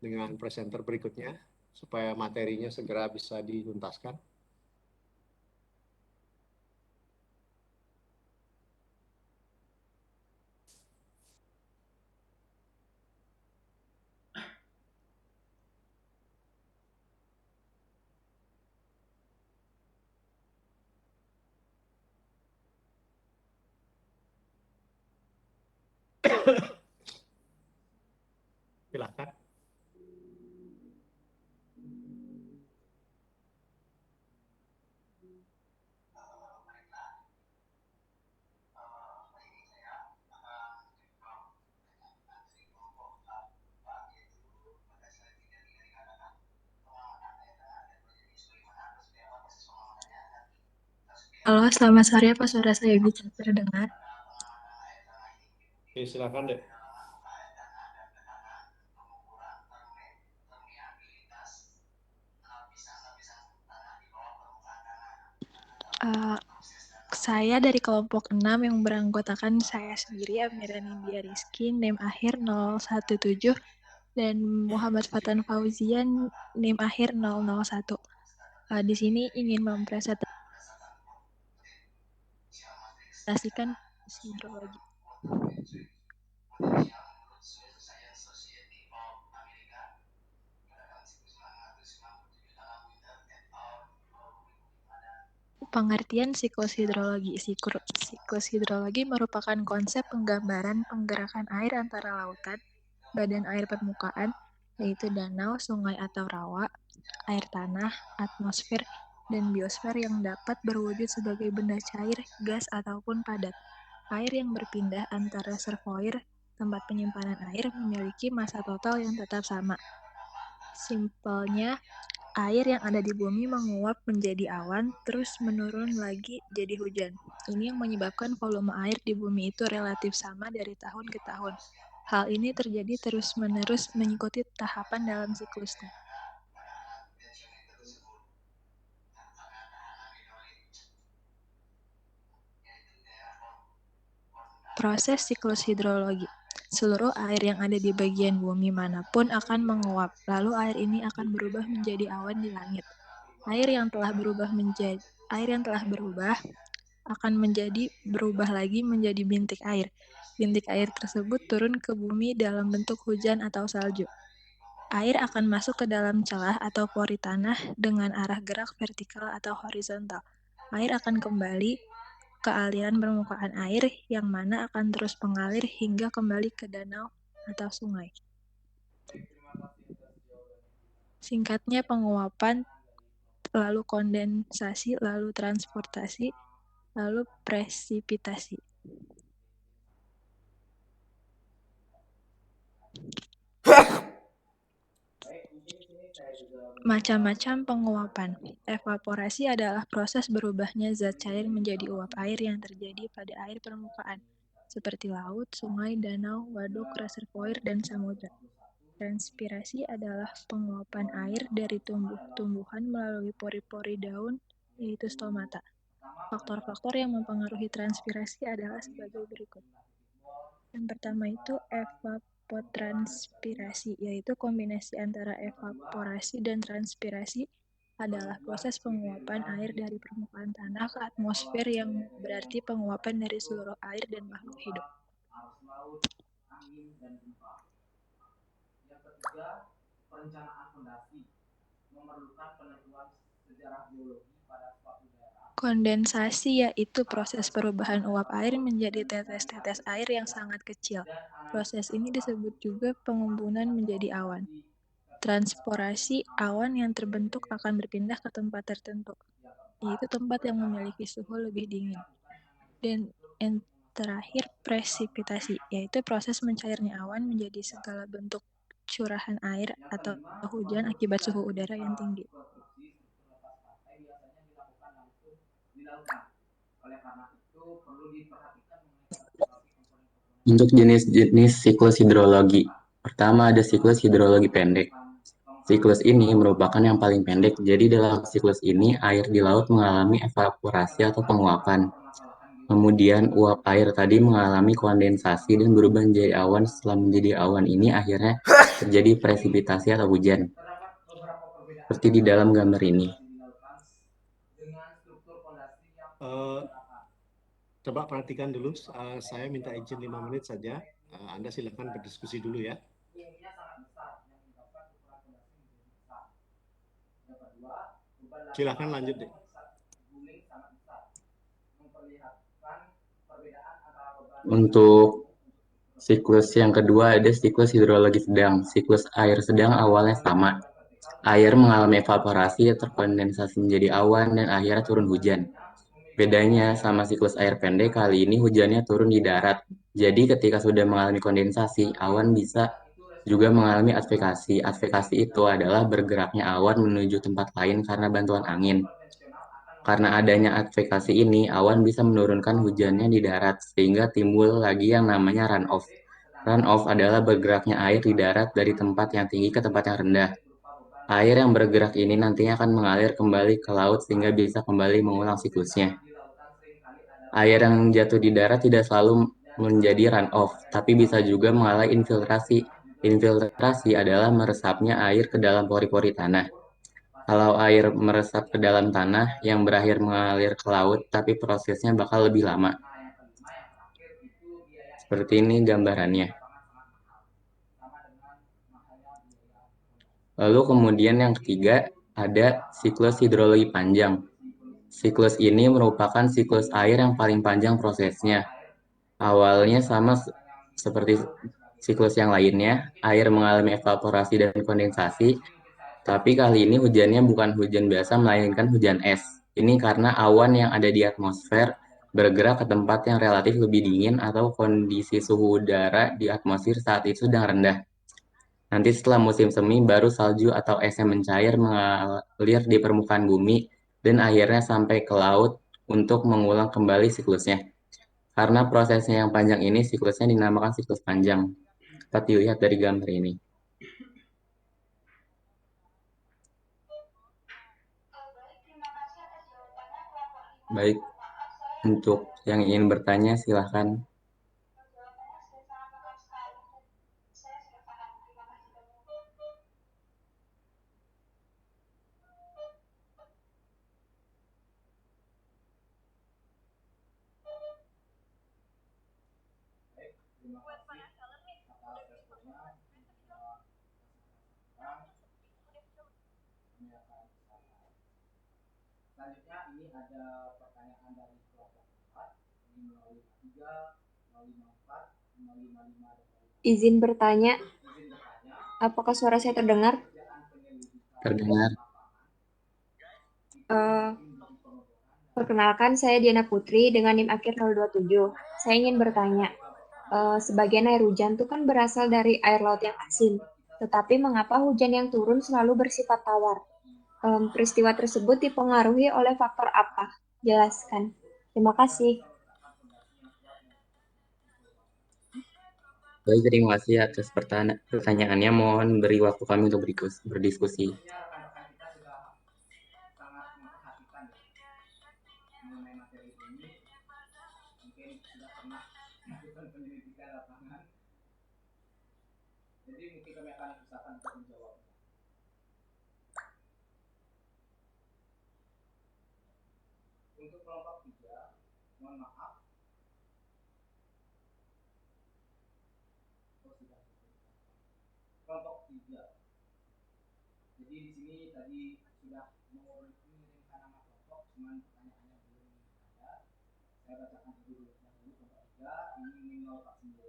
dengan presenter berikutnya supaya materinya segera bisa dituntaskan. Silakan. Halo, selamat sore Pak. Suara saya bisa terdengar? Oke, silakan deh. Saya dari kelompok 6 yang beranggotakan saya sendiri, Amira Nindya Rizky, NIM akhir 017. dan Muhammad Fatan Fauzian NIM akhir 001. Di sini ingin mempresentasikan hidrologi. Pengertian siklus hidrologi. Siklus hidrologi merupakan konsep penggambaran penggerakan air antara lautan, badan air permukaan, yaitu danau, sungai atau rawa, air tanah, atmosfer, dan biosfer yang dapat berwujud sebagai benda cair, gas, ataupun padat. Air yang berpindah antara reservoir, tempat penyimpanan air, memiliki massa total yang tetap sama. Simpelnya, air yang ada di bumi menguap menjadi awan, terus menurun lagi jadi hujan. Ini yang menyebabkan volume air di bumi itu relatif sama dari tahun ke tahun. Hal ini terjadi terus-menerus mengikuti tahapan dalam siklusnya. Proses siklus hidrologi. Seluruh air yang ada di bagian bumi manapun akan menguap, lalu air ini akan berubah menjadi awan di langit. Air yang telah berubah akan berubah lagi menjadi bintik air. Bintik air tersebut turun ke bumi dalam bentuk hujan atau salju. Air akan masuk ke dalam celah atau pori tanah dengan arah gerak vertikal atau horizontal. Air akan kembali ke aliran permukaan air yang mana akan terus mengalir hingga kembali ke danau atau sungai. Singkatnya, penguapan, lalu kondensasi, lalu transportasi, lalu presipitasi. Macam-macam penguapan. Evaporasi adalah proses berubahnya zat cair menjadi uap air yang terjadi pada air permukaan, seperti laut, sungai, danau, waduk, reservoir, dan samudra. Transpirasi adalah penguapan air dari tumbuh-tumbuhan melalui pori-pori daun, yaitu stomata. Faktor-faktor yang mempengaruhi transpirasi adalah sebagai berikut. Yang pertama itu evapotranspirasi, yaitu kombinasi antara evaporasi dan transpirasi adalah proses penguapan air dari permukaan tanah ke atmosfer yang berarti penguapan dari seluruh air dan makhluk hidup. Yang ketiga, perencanaan fondasi memerlukan penentuan sejarah geologi pada suatu daerah. Kondensasi yaitu proses perubahan uap air menjadi tetes-tetes air yang sangat kecil. Proses ini disebut juga pengumpulan menjadi awan. Transporasi, awan yang terbentuk akan berpindah ke tempat tertentu, yaitu tempat yang memiliki suhu lebih dingin. Dan yang terakhir, presipitasi, yaitu proses mencairnya awan menjadi segala bentuk curahan air atau hujan akibat suhu udara yang tinggi. Untuk jenis-jenis siklus hidrologi. Pertama ada siklus hidrologi pendek. Siklus ini merupakan yang paling pendek, jadi dalam siklus ini air di laut mengalami evaporasi atau penguapan. Kemudian uap air tadi mengalami kondensasi dan berubah menjadi awan. Setelah menjadi awan ini akhirnya terjadi presipitasi atau hujan. Seperti di dalam gambar ini. Coba perhatikan dulu, saya minta izin 5 menit saja. Anda silakan berdiskusi dulu ya. Silakan lanjut deh. Untuk siklus yang kedua ada siklus hidrologi sedang. Siklus air sedang awalnya sama. Air mengalami evaporasi, terkondensasi menjadi awan, dan akhirnya turun hujan. Bedanya sama siklus air pendek, kali ini hujannya turun di darat. Jadi ketika sudah mengalami kondensasi, awan bisa juga mengalami advekasi. Advekasi itu adalah bergeraknya awan menuju tempat lain karena bantuan angin. Karena adanya advekasi ini, awan bisa menurunkan hujannya di darat, sehingga timbul lagi yang namanya runoff. Runoff adalah bergeraknya air di darat dari tempat yang tinggi ke tempat yang rendah. Air yang bergerak ini nantinya akan mengalir kembali ke laut sehingga bisa kembali mengulang siklusnya. Air yang jatuh di darat tidak selalu menjadi runoff, tapi bisa juga mengalami infiltrasi, Infiltrasi adalah meresapnya air ke dalam pori-pori tanah. Kalau air meresap ke dalam tanah yang berakhir mengalir ke laut, tapi prosesnya bakal lebih lama. Seperti ini gambarannya. Lalu kemudian yang ketiga, ada siklus hidrologi panjang. Siklus ini merupakan siklus air yang paling panjang prosesnya. Awalnya sama seperti siklus yang lainnya, air mengalami evaporasi dan kondensasi, tapi kali ini hujannya bukan hujan biasa, melainkan hujan es. Ini karena awan yang ada di atmosfer bergerak ke tempat yang relatif lebih dingin atau kondisi suhu udara di atmosfer saat itu sedang rendah. Nanti setelah musim semi, baru salju atau es yang mencair mengalir di permukaan bumi dan akhirnya sampai ke laut untuk mengulang kembali siklusnya. Karena prosesnya yang panjang ini, siklusnya dinamakan siklus panjang. Dapat dilihat dari gambar ini. Baik, untuk yang ingin bertanya silahkan. Selanjutnya ini ada pertanyaan dari kelompok 4, 553, 054, 555 dan Izin bertanya, apakah suara saya terdengar? Terdengar. Perkenalkan, saya Diana Putri dengan NIM akhir 027. Saya ingin bertanya, sebagian air hujan itu kan berasal dari air laut yang asin, tetapi mengapa hujan yang turun selalu bersifat tawar? Peristiwa tersebut dipengaruhi oleh faktor apa? Jelaskan. Terima kasih. Baik, terima kasih atas pertanyaannya. Mohon beri waktu kami untuk berdiskusi. mengenai materi ini mungkin sudah pernah melakukan penyelidikan lapangan, jadi mungkin kami akan usahakan untuk menjawabnya. Untuk kelompok 3, mohon maaf, kelompok 3. Jadi di sini tadi sudah mau mengirimkan nama kelompok, cuman pertanyaannya belum ada. Saya bacakan dulu kelompok 3. Ini 049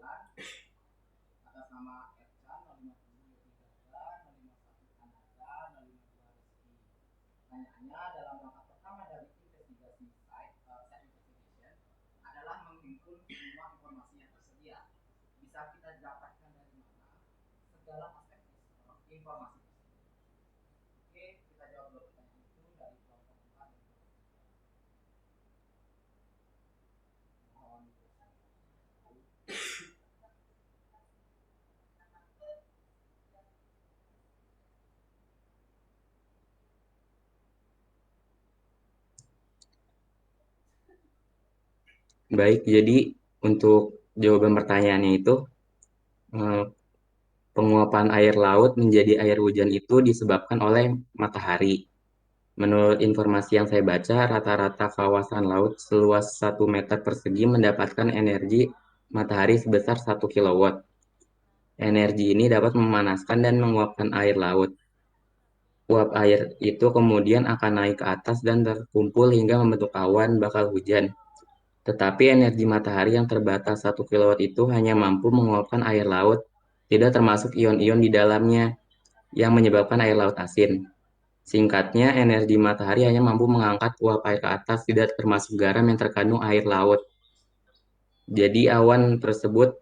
atas nama Ercan, 050 Yotigaga, 051 Ananda, 052 Rizky. Pertanyaannya, dalam langkah pertama dari investigasi site investigation adalah menghimpun semua informasi yang tersedia. Bisa kita dapatkan dari mana segala aspek informasi tersebut? Oke, kita jawab dulu pertanyaan itu dari kelompok 4 dan kelompok 3. Mohon Baik, jadi untuk jawaban pertanyaannya itu, penguapan air laut menjadi air hujan itu disebabkan oleh matahari. Menurut informasi yang saya baca, rata-rata kawasan laut seluas 1 meter persegi mendapatkan energi matahari sebesar 1 kilowatt. Energi ini dapat memanaskan dan menguapkan air laut. Uap air itu kemudian akan naik ke atas dan terkumpul hingga membentuk awan bakal hujan. Tetapi energi matahari yang terbatas 1 kilowatt itu hanya mampu menguapkan air laut, tidak termasuk ion-ion di dalamnya, yang menyebabkan air laut asin. Singkatnya, energi matahari hanya mampu mengangkat uap air ke atas, tidak termasuk garam yang terkandung air laut. Jadi awan tersebut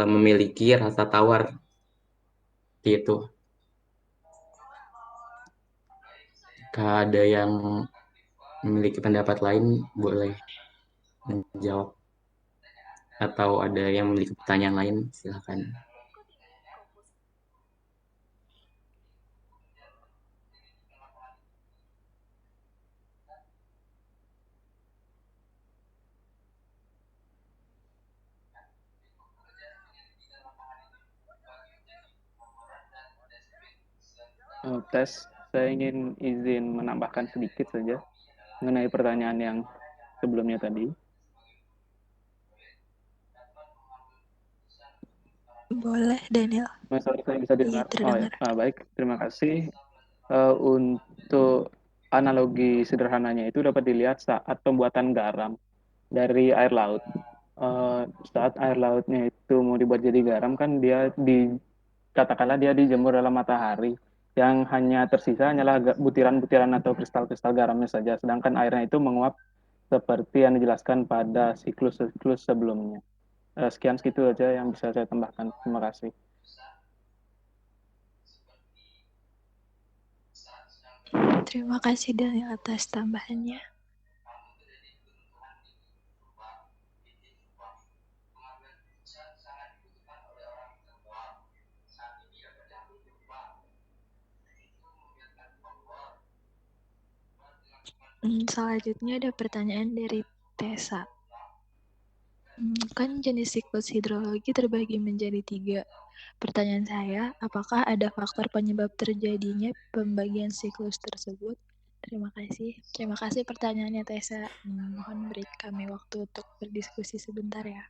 memiliki rasa tawar. Itu. Jika ada yang memiliki pendapat lain, boleh menjawab. Atau ada yang memiliki pertanyaan lain, silakan. Tes, saya ingin izin menambahkan sedikit saja mengenai pertanyaan yang sebelumnya tadi. Boleh, Daniel. Sorry, saya bisa Iya, dengar. terdengar. Baik, terima kasih. Untuk analogi sederhananya itu dapat dilihat saat pembuatan garam dari air laut. Saat air lautnya itu mau dibuat jadi garam kan katakanlah dia dijemur dalam matahari, yang hanya tersisa hanyalah butiran-butiran atau kristal-kristal garamnya saja, sedangkan airnya itu menguap seperti yang dijelaskan pada siklus-siklus sebelumnya. Sekian segitu aja yang bisa saya tambahkan. Terima kasih. Terima kasih Daniel atas tambahannya. Selanjutnya ada pertanyaan dari Tessa. Kan jenis siklus hidrologi terbagi menjadi 3. Pertanyaan saya, apakah ada faktor penyebab terjadinya pembagian siklus tersebut? Terima kasih. Terima kasih pertanyaannya Tessa. Mohon beri kami waktu untuk berdiskusi sebentar ya.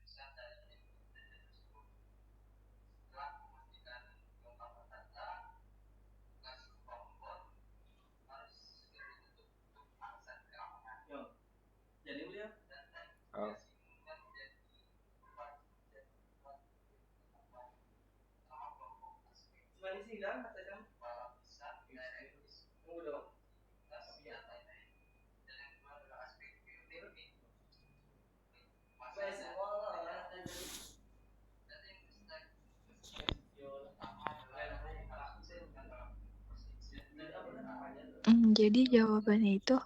Jadi jawabannya itu,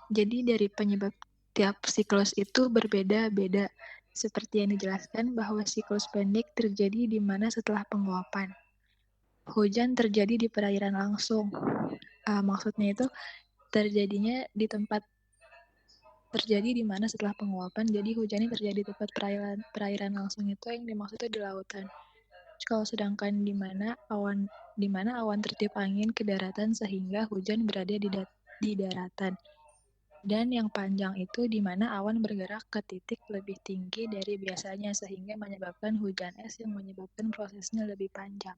jadi dari penyebab tiap siklus itu berbeda-beda. Seperti yang dijelaskan bahwa siklus pendek terjadi di mana setelah penguapan. Hujan terjadi di perairan langsung. Maksudnya itu terjadinya di tempat terjadi di mana setelah penguapan, jadi hujannya terjadi di tempat perairan langsung itu yang dimaksud itu di lautan. Kalau sedangkan di mana awan tertiup angin ke daratan sehingga hujan berada di daratan. Dan yang panjang itu di mana awan bergerak ke titik lebih tinggi dari biasanya sehingga menyebabkan hujan es yang menyebabkan prosesnya lebih panjang.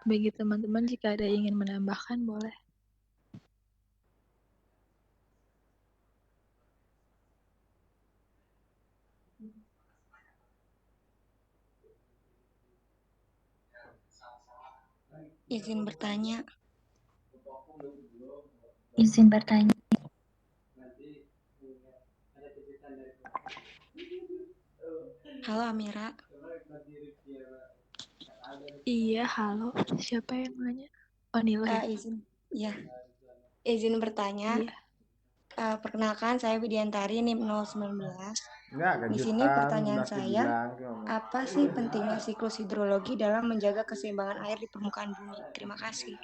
Bagi teman-teman jika ada ingin menambahkan boleh. Izin bertanya. Halo Amira. Iya, halo. Siapa yang nanya? Oh, Nilo ya? Izin bertanya. Iya. Perkenalkan, saya Widiantari NIM 019. Di sini pertanyaan saya, apa sih pentingnya siklus hidrologi dalam menjaga keseimbangan air di permukaan bumi? Terima kasih.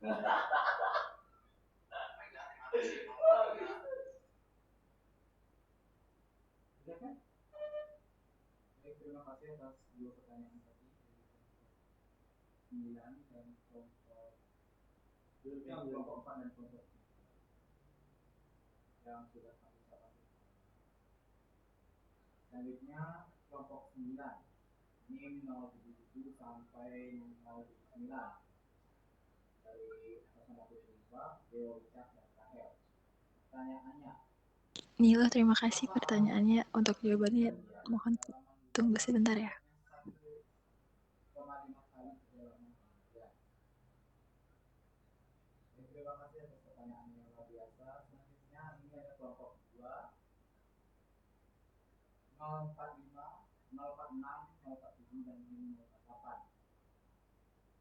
Sudah kan? Baik, terima kasih atas dua pertanyaan tadi dari kelompok 9 dan kelompok 4 dan kelompok 3 yang sudah kami sampaikan. Selanjutnya kelompok 9 NIM 077 sampai 079 dari atas nama Puspa, Deo, Richard, dan Rahel. Pertanyaannya. Nila, terima kasih pertanyaannya. Untuk jawabannya mohon tunggu sebentar ya. Terima kasih atas pertanyaan yang luar biasa. Selanjutnya ini ada kelompok 2 045, 046, 047 dan 048.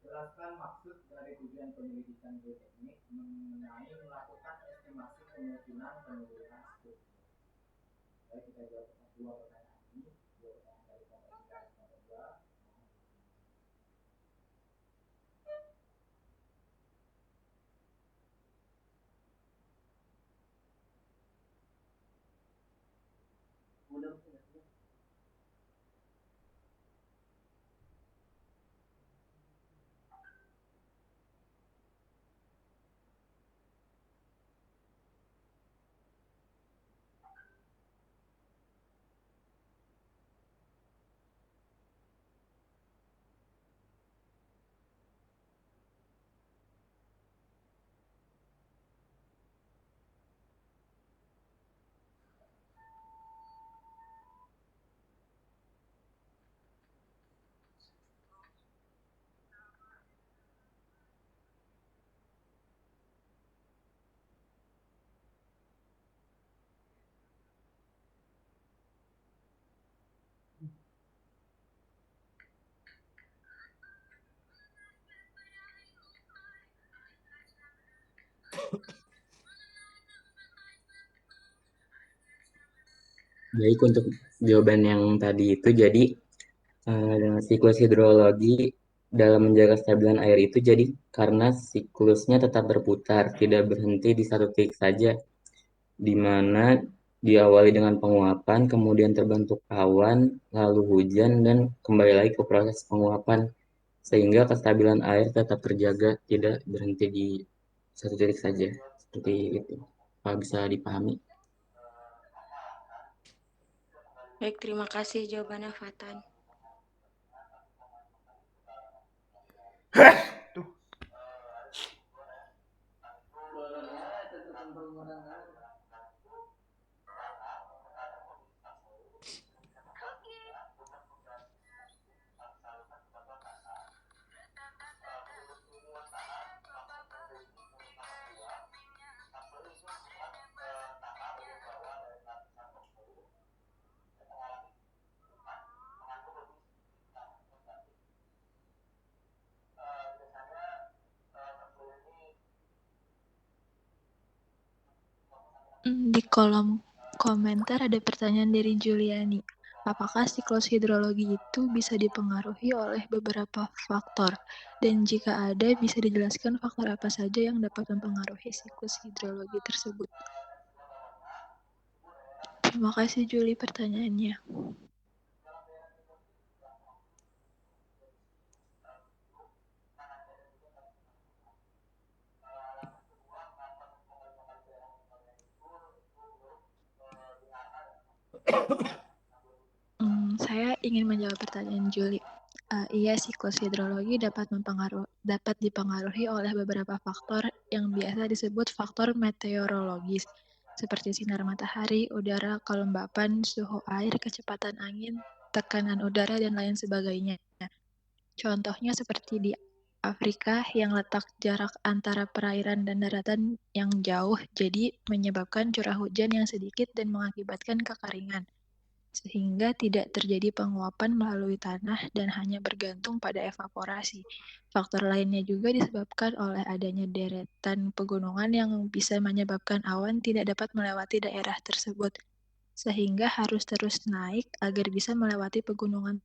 Jelaskan maksud dari tujuan penyelidikan geoteknik mengenai melakukan estimasi kemungkinan penurunan struktur. Baik, kita jawab dua pertanyaan ini, dua pertanyaan dari kelompok 3 dan kelompok 2. Baik, untuk jawaban yang tadi itu jadi siklus hidrologi dalam menjaga kestabilan air itu jadi karena siklusnya tetap berputar, tidak berhenti di satu titik saja, di mana diawali dengan penguapan, kemudian terbentuk awan, lalu hujan, dan kembali lagi ke proses penguapan, sehingga kestabilan air tetap terjaga, tidak berhenti di satu titik saja. Seperti itu. Apa bisa dipahami? Baik, terima kasih jawabannya Fatan. Di kolom komentar ada pertanyaan dari Juliani. Apakah siklus hidrologi itu bisa dipengaruhi oleh beberapa faktor? Dan jika ada, bisa dijelaskan faktor apa saja yang dapat mempengaruhi siklus hidrologi tersebut? Terima kasih Juli pertanyaannya. Saya ingin menjawab pertanyaan Juli. Iya, siklus hidrologi dapat dipengaruhi oleh beberapa faktor yang biasa disebut faktor meteorologis, seperti sinar matahari, udara, kelembapan, suhu air, kecepatan angin, tekanan udara, dan lain sebagainya. Contohnya seperti di Afrika yang letak jarak antara perairan dan daratan yang jauh, jadi menyebabkan curah hujan yang sedikit dan mengakibatkan kekeringan, sehingga tidak terjadi penguapan melalui tanah dan hanya bergantung pada evaporasi. Faktor lainnya juga disebabkan oleh adanya deretan pegunungan yang bisa menyebabkan awan tidak dapat melewati daerah tersebut, sehingga harus terus naik agar bisa melewati pegunungan.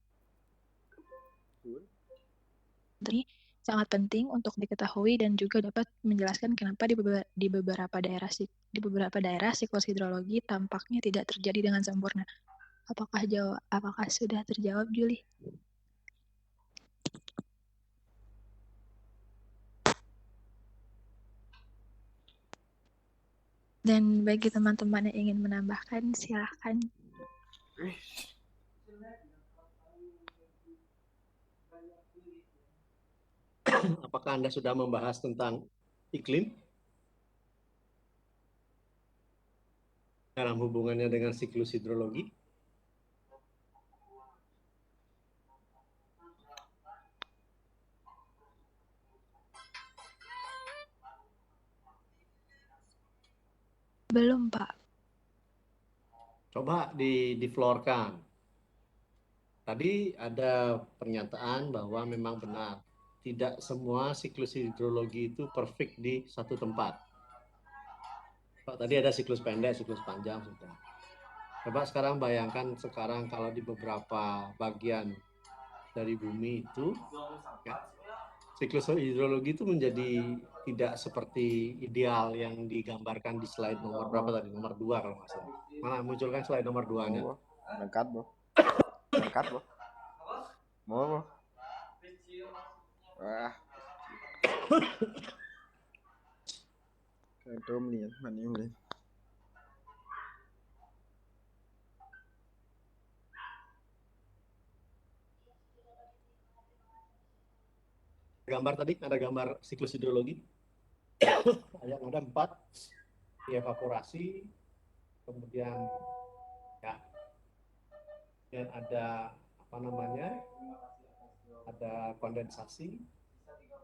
sangat penting untuk diketahui dan juga dapat menjelaskan kenapa di beberapa daerah siklus hidrologi tampaknya tidak terjadi dengan sempurna. Apakah sudah terjawab, Juli? Dan bagi teman-teman yang ingin menambahkan, silahkan. Apakah Anda sudah membahas tentang iklim dalam hubungannya dengan siklus hidrologi? Belum, Pak. Coba diflorkan. Tadi ada pernyataan bahwa memang benar, tidak semua siklus hidrologi itu perfect di satu tempat. Tadi ada siklus pendek, siklus panjang sudah. Coba sekarang bayangkan sekarang kalau di beberapa bagian dari bumi itu, ya, siklus hidrologi itu menjadi tidak seperti ideal yang digambarkan di slide nomor berapa tadi? Nomor 2 kalau nggak salah. Mana munculkan slide nomor 2-nya? Dekat, Bro. Dekat, Bro. Mau. Wah. Cái tôm liền, mình yêu liền. Gambar tadi ada gambar siklus hidrologi. Yang ada 4, evaporasi, kemudian ya, dan ada apa namanya? Ada kondensasi,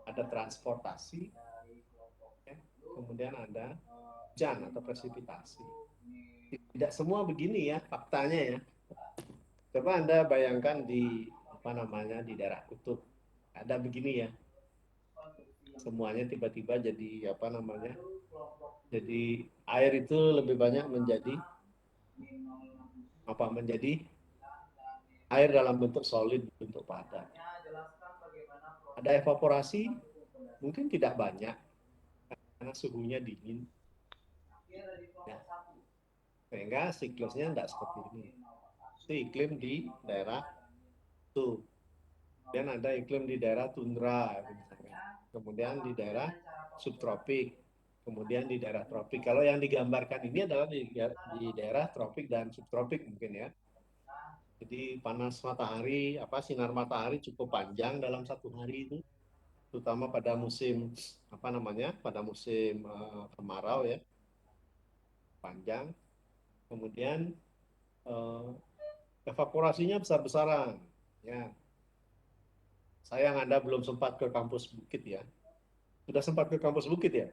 ada transportasi, ya, kemudian ada hujan atau presipitasi. Tidak semua begini ya faktanya ya. Coba Anda bayangkan di apa namanya di daerah kutub ada begini ya. Semuanya tiba-tiba jadi apa namanya? Jadi air itu lebih banyak menjadi air dalam bentuk solid, bentuk padat. Ada evaporasi, mungkin tidak banyak karena suhunya dingin. Ya. Sehingga siklusnya tidak seperti ini. Itu iklim di daerah itu. Dan ada iklim di daerah tundra, misalnya. Kemudian di daerah subtropik, kemudian di daerah tropik. Kalau yang digambarkan ini adalah di daerah tropik dan subtropik mungkin ya. Jadi panas matahari, sinar matahari cukup panjang dalam satu hari itu, terutama pada musim pada musim kemarau ya, panjang. Kemudian evaporasinya besar-besaran. Ya. Sayang Anda belum sempat ke kampus Bukit ya. Sudah sempat ke kampus Bukit ya?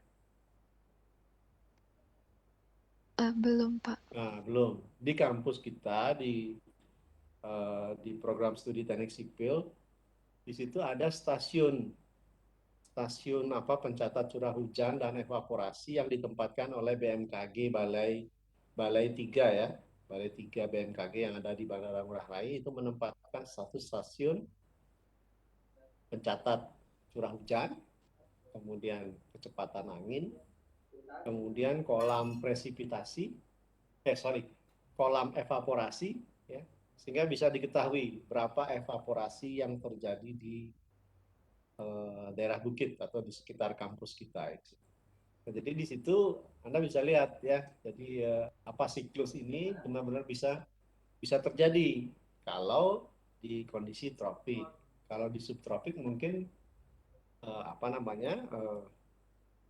Belum, Pak. Nah, belum. Di kampus kita di program studi teknik sipil, di situ ada stasiun pencatat curah hujan dan evaporasi yang ditempatkan oleh BMKG Balai 3 ya. Balai 3 BMKG yang ada di Bandara Ngurah Rai itu menempatkan satu stasiun pencatat curah hujan, kemudian kecepatan angin, kemudian kolam kolam evaporasi, ya, sehingga bisa diketahui berapa evaporasi yang terjadi di daerah Bukit atau di sekitar kampus kita. Nah, jadi di situ Anda bisa lihat ya, jadi siklus ini benar-benar bisa terjadi kalau di kondisi tropik. Kalau di subtropik mungkin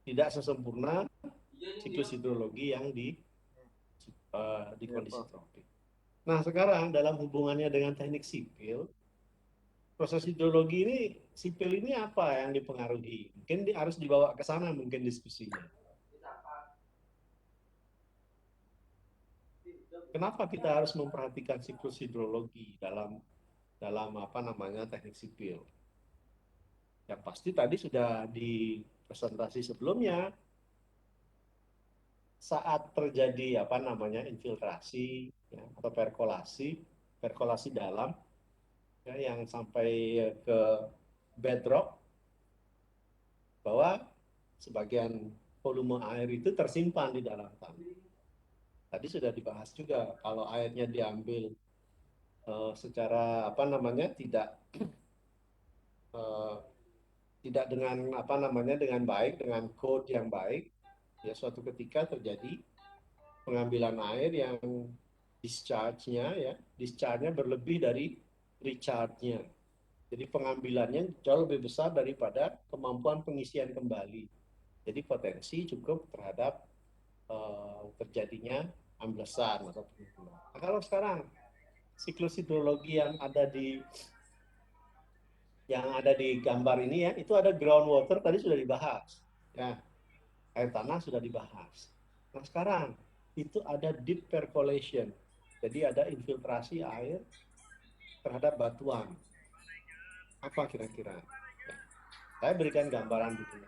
tidak sesempurna siklus hidrologi yang di kondisi tropik. Nah, sekarang dalam hubungannya dengan teknik sipil, proses hidrologi ini, sipil ini apa yang dipengaruhi? Mungkin harus dibawa ke sana mungkin diskusinya. Kenapa kita harus memperhatikan siklus hidrologi dalam teknik sipil? Yang pasti tadi sudah di presentasi sebelumnya, saat terjadi infiltrasi ya, atau perkolasi dalam ya, yang sampai ke bedrock, bahwa sebagian volume air itu tersimpan di dalam tanah. Tadi sudah dibahas juga, kalau airnya diambil secara tidak dengan baik, dengan code yang baik, ya suatu ketika terjadi pengambilan air yang discharge-nya berlebih dari recharge-nya. Jadi pengambilannya jauh lebih besar daripada kemampuan pengisian kembali. Jadi potensi cukup terhadap terjadinya amblesan atau penimbunan. Nah, kalau sekarang siklus hidrologi yang ada di gambar ini ya, itu ada groundwater tadi sudah dibahas. Ya, air tanah sudah dibahas. Nah, sekarang itu ada deep percolation. Jadi ada infiltrasi air terhadap batuan. Apa kira-kira? Ya, saya berikan gambaran begini.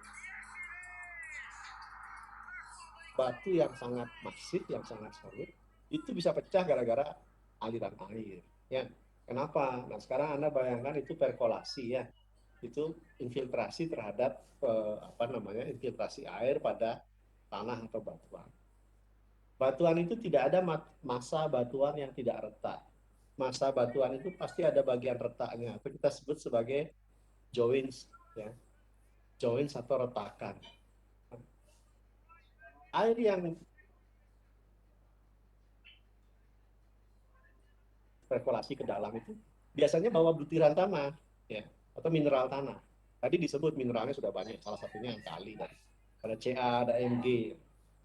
Batu yang sangat masif, yang sangat solid, itu bisa pecah gara-gara aliran air. Ya, kenapa? Nah, sekarang Anda bayangkan itu perkolasi ya, itu infiltrasi terhadap infiltrasi air pada tanah atau batuan. Batuan itu tidak ada massa batuan yang tidak retak. Massa batuan itu pasti ada bagian retaknya, atau kita sebut sebagai joints, ya, joints atau retakan. Air yang perkolasi ke dalam itu biasanya bawa butiran tanah, ya, atau mineral tanah. Tadi disebut mineralnya sudah banyak, salah satunya kali, ada Ca, ada Mg.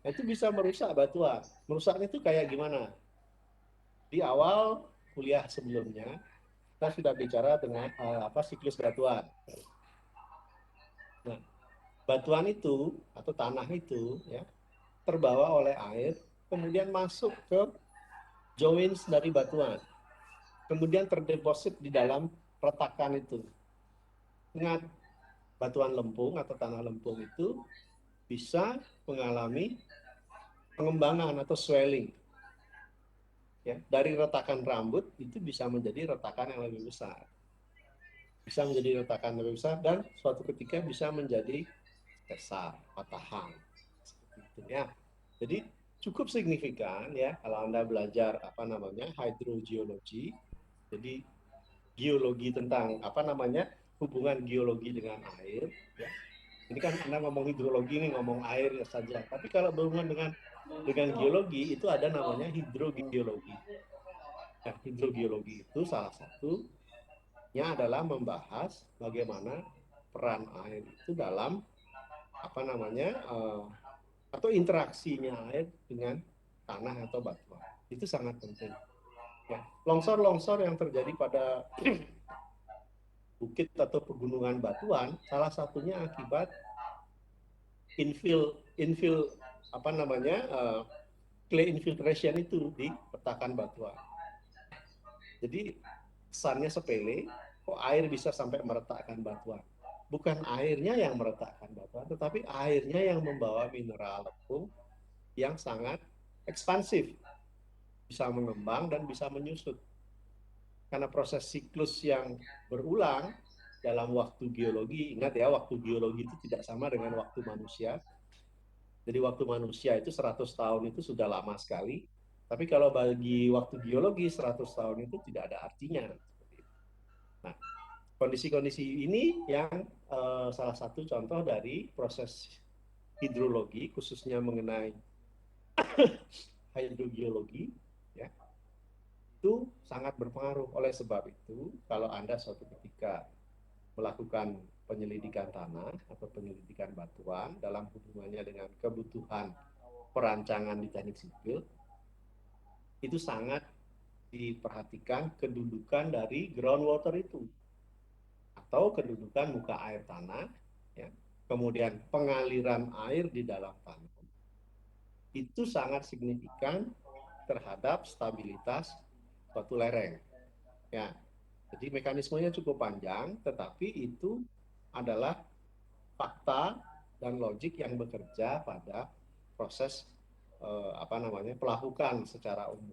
Nah, itu bisa merusak batuan. Merusaknya itu kayak gimana? Di awal kuliah sebelumnya kita sudah bicara dengan siklus batuan. Nah, batuan itu atau tanah itu ya terbawa oleh air, kemudian masuk ke joints dari batuan, kemudian terdeposit di dalam retakan itu. Ingat, batuan lempung atau tanah lempung itu bisa mengalami pengembangan atau swelling. Ya, dari retakan rambut itu bisa menjadi retakan yang lebih besar. Bisa menjadi retakan lebih besar dan suatu ketika bisa menjadi sesar, patahan. Seperti itu ya. Jadi cukup signifikan ya kalau Anda belajar hydrogeology. Jadi geologi tentang hubungan geologi dengan air ya. Ini kan Anda ngomong hidrologi, ini ngomong air saja. Tapi kalau berhubungan dengan geologi itu ada namanya hidrogeologi. Nah, hidrogeologi itu salah satunya adalah membahas bagaimana peran air itu dalam atau interaksinya air dengan tanah atau batuan. Itu sangat penting. Ya, longsor-longsor yang terjadi pada bukit atau pegunungan batuan, salah satunya akibat clay infiltration itu di retakan batuan. Jadi kesannya sepele, kok air bisa sampai meretakkan batuan. Bukan airnya yang meretakkan batuan, tetapi airnya yang membawa mineral lempung yang sangat ekspansif, bisa mengembang dan bisa menyusut. Karena proses siklus yang berulang dalam waktu geologi, ingat ya, waktu geologi itu tidak sama dengan waktu manusia. Jadi waktu manusia itu 100 tahun itu sudah lama sekali, tapi kalau bagi waktu geologi 100 tahun itu tidak ada artinya. Nah, kondisi-kondisi ini yang salah satu contoh dari proses hidrologi, khususnya mengenai hidrogeologi, ya, itu sangat berpengaruh. Oleh sebab itu, kalau Anda suatu ketika melakukan penyelidikan tanah atau penyelidikan batuan dalam hubungannya dengan kebutuhan perancangan di teknik sipil, itu sangat diperhatikan kedudukan dari groundwater itu atau kedudukan muka air tanah, ya, kemudian pengaliran air di dalam tanah. Itu sangat signifikan terhadap stabilitas suatu lereng. Ya, jadi mekanismenya cukup panjang, tetapi itu adalah fakta dan logik yang bekerja pada proses pelahukan secara umum.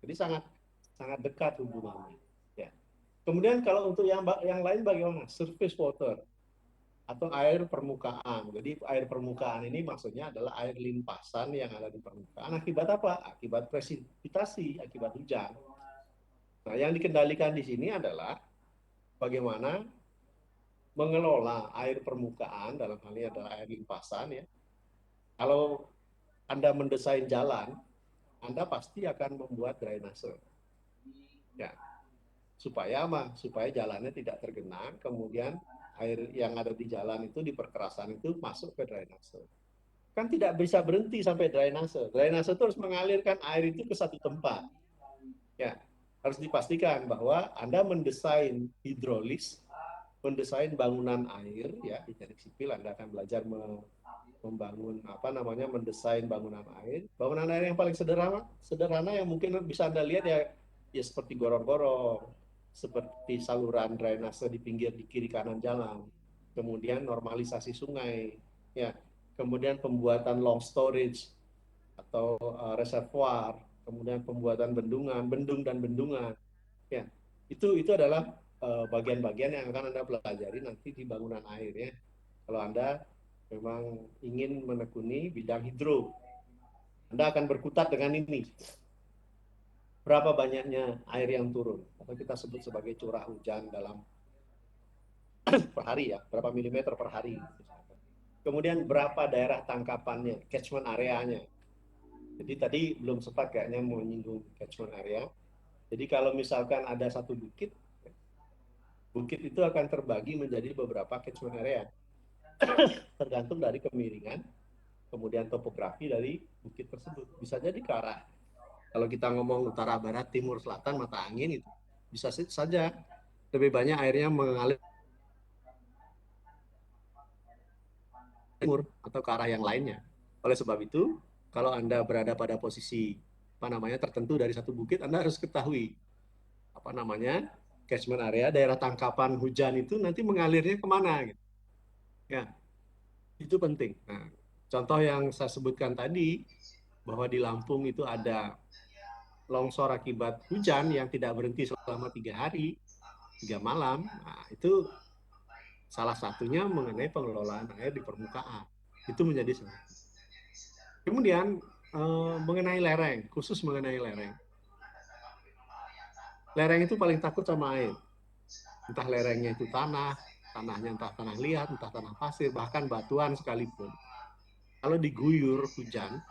Jadi sangat dekat hubungannya. Ya. Kemudian kalau untuk yang lain bagaimana? Surface water. atau air permukaan. Jadi air permukaan ini maksudnya adalah air limpasan yang ada di permukaan. Akibat apa? Akibat presipitasi, akibat hujan. Nah, yang dikendalikan di sini adalah bagaimana mengelola air permukaan, dalam hal ini adalah air limpasan ya. Kalau Anda mendesain jalan, Anda pasti akan membuat drainase. Ya. Supaya jalannya tidak tergenang, kemudian air yang ada di jalan itu di perkerasan itu masuk ke drainase. Kan tidak bisa berhenti sampai drainase. Drainase itu harus mengalirkan air itu ke satu tempat. Ya, harus dipastikan bahwa Anda mendesain hidrolis, mendesain bangunan air ya, di teknik sipil Anda akan belajar membangun mendesain bangunan air. Bangunan air yang paling sederhana yang mungkin bisa Anda lihat ya seperti gorong-gorong, seperti saluran drainase di pinggir di kiri kanan jalan, kemudian normalisasi sungai, ya, kemudian pembuatan long storage atau reservoir, kemudian pembuatan bendung dan bendungan, ya, itu adalah bagian-bagian yang akan Anda pelajari nanti di bangunan air ya. Kalau Anda memang ingin menekuni bidang hidro, Anda akan berkutat dengan ini. Berapa banyaknya air yang turun, atau kita sebut sebagai curah hujan dalam per hari ya, berapa milimeter per hari. Kemudian berapa daerah tangkapannya, catchment areanya. Jadi tadi belum sempat kayaknya menyinggung catchment area. Jadi kalau misalkan ada satu bukit itu akan terbagi menjadi beberapa catchment area. Tergantung dari kemiringan, kemudian topografi dari bukit tersebut. Bisa jadi ke arah, kalau kita ngomong utara, barat, timur, selatan, mata angin, itu bisa saja lebih banyak airnya mengalir timur atau ke arah yang lainnya. Oleh sebab itu, kalau Anda berada pada posisi tertentu dari satu bukit, Anda harus ketahui catchment area, daerah tangkapan hujan itu nanti mengalirnya kemana gitu. Ya, itu penting. Nah, contoh yang saya sebutkan tadi, bahwa di Lampung itu ada longsor akibat hujan yang tidak berhenti selama 3 hari, 3 malam. Nah, itu salah satunya mengenai pengelolaan air di permukaan. Itu menjadi salah. Kemudian mengenai lereng, khusus mengenai lereng. Lereng itu paling takut sama air. Entah lerengnya itu tanahnya entah tanah liat, entah tanah pasir, bahkan batuan sekalipun. Kalau diguyur hujan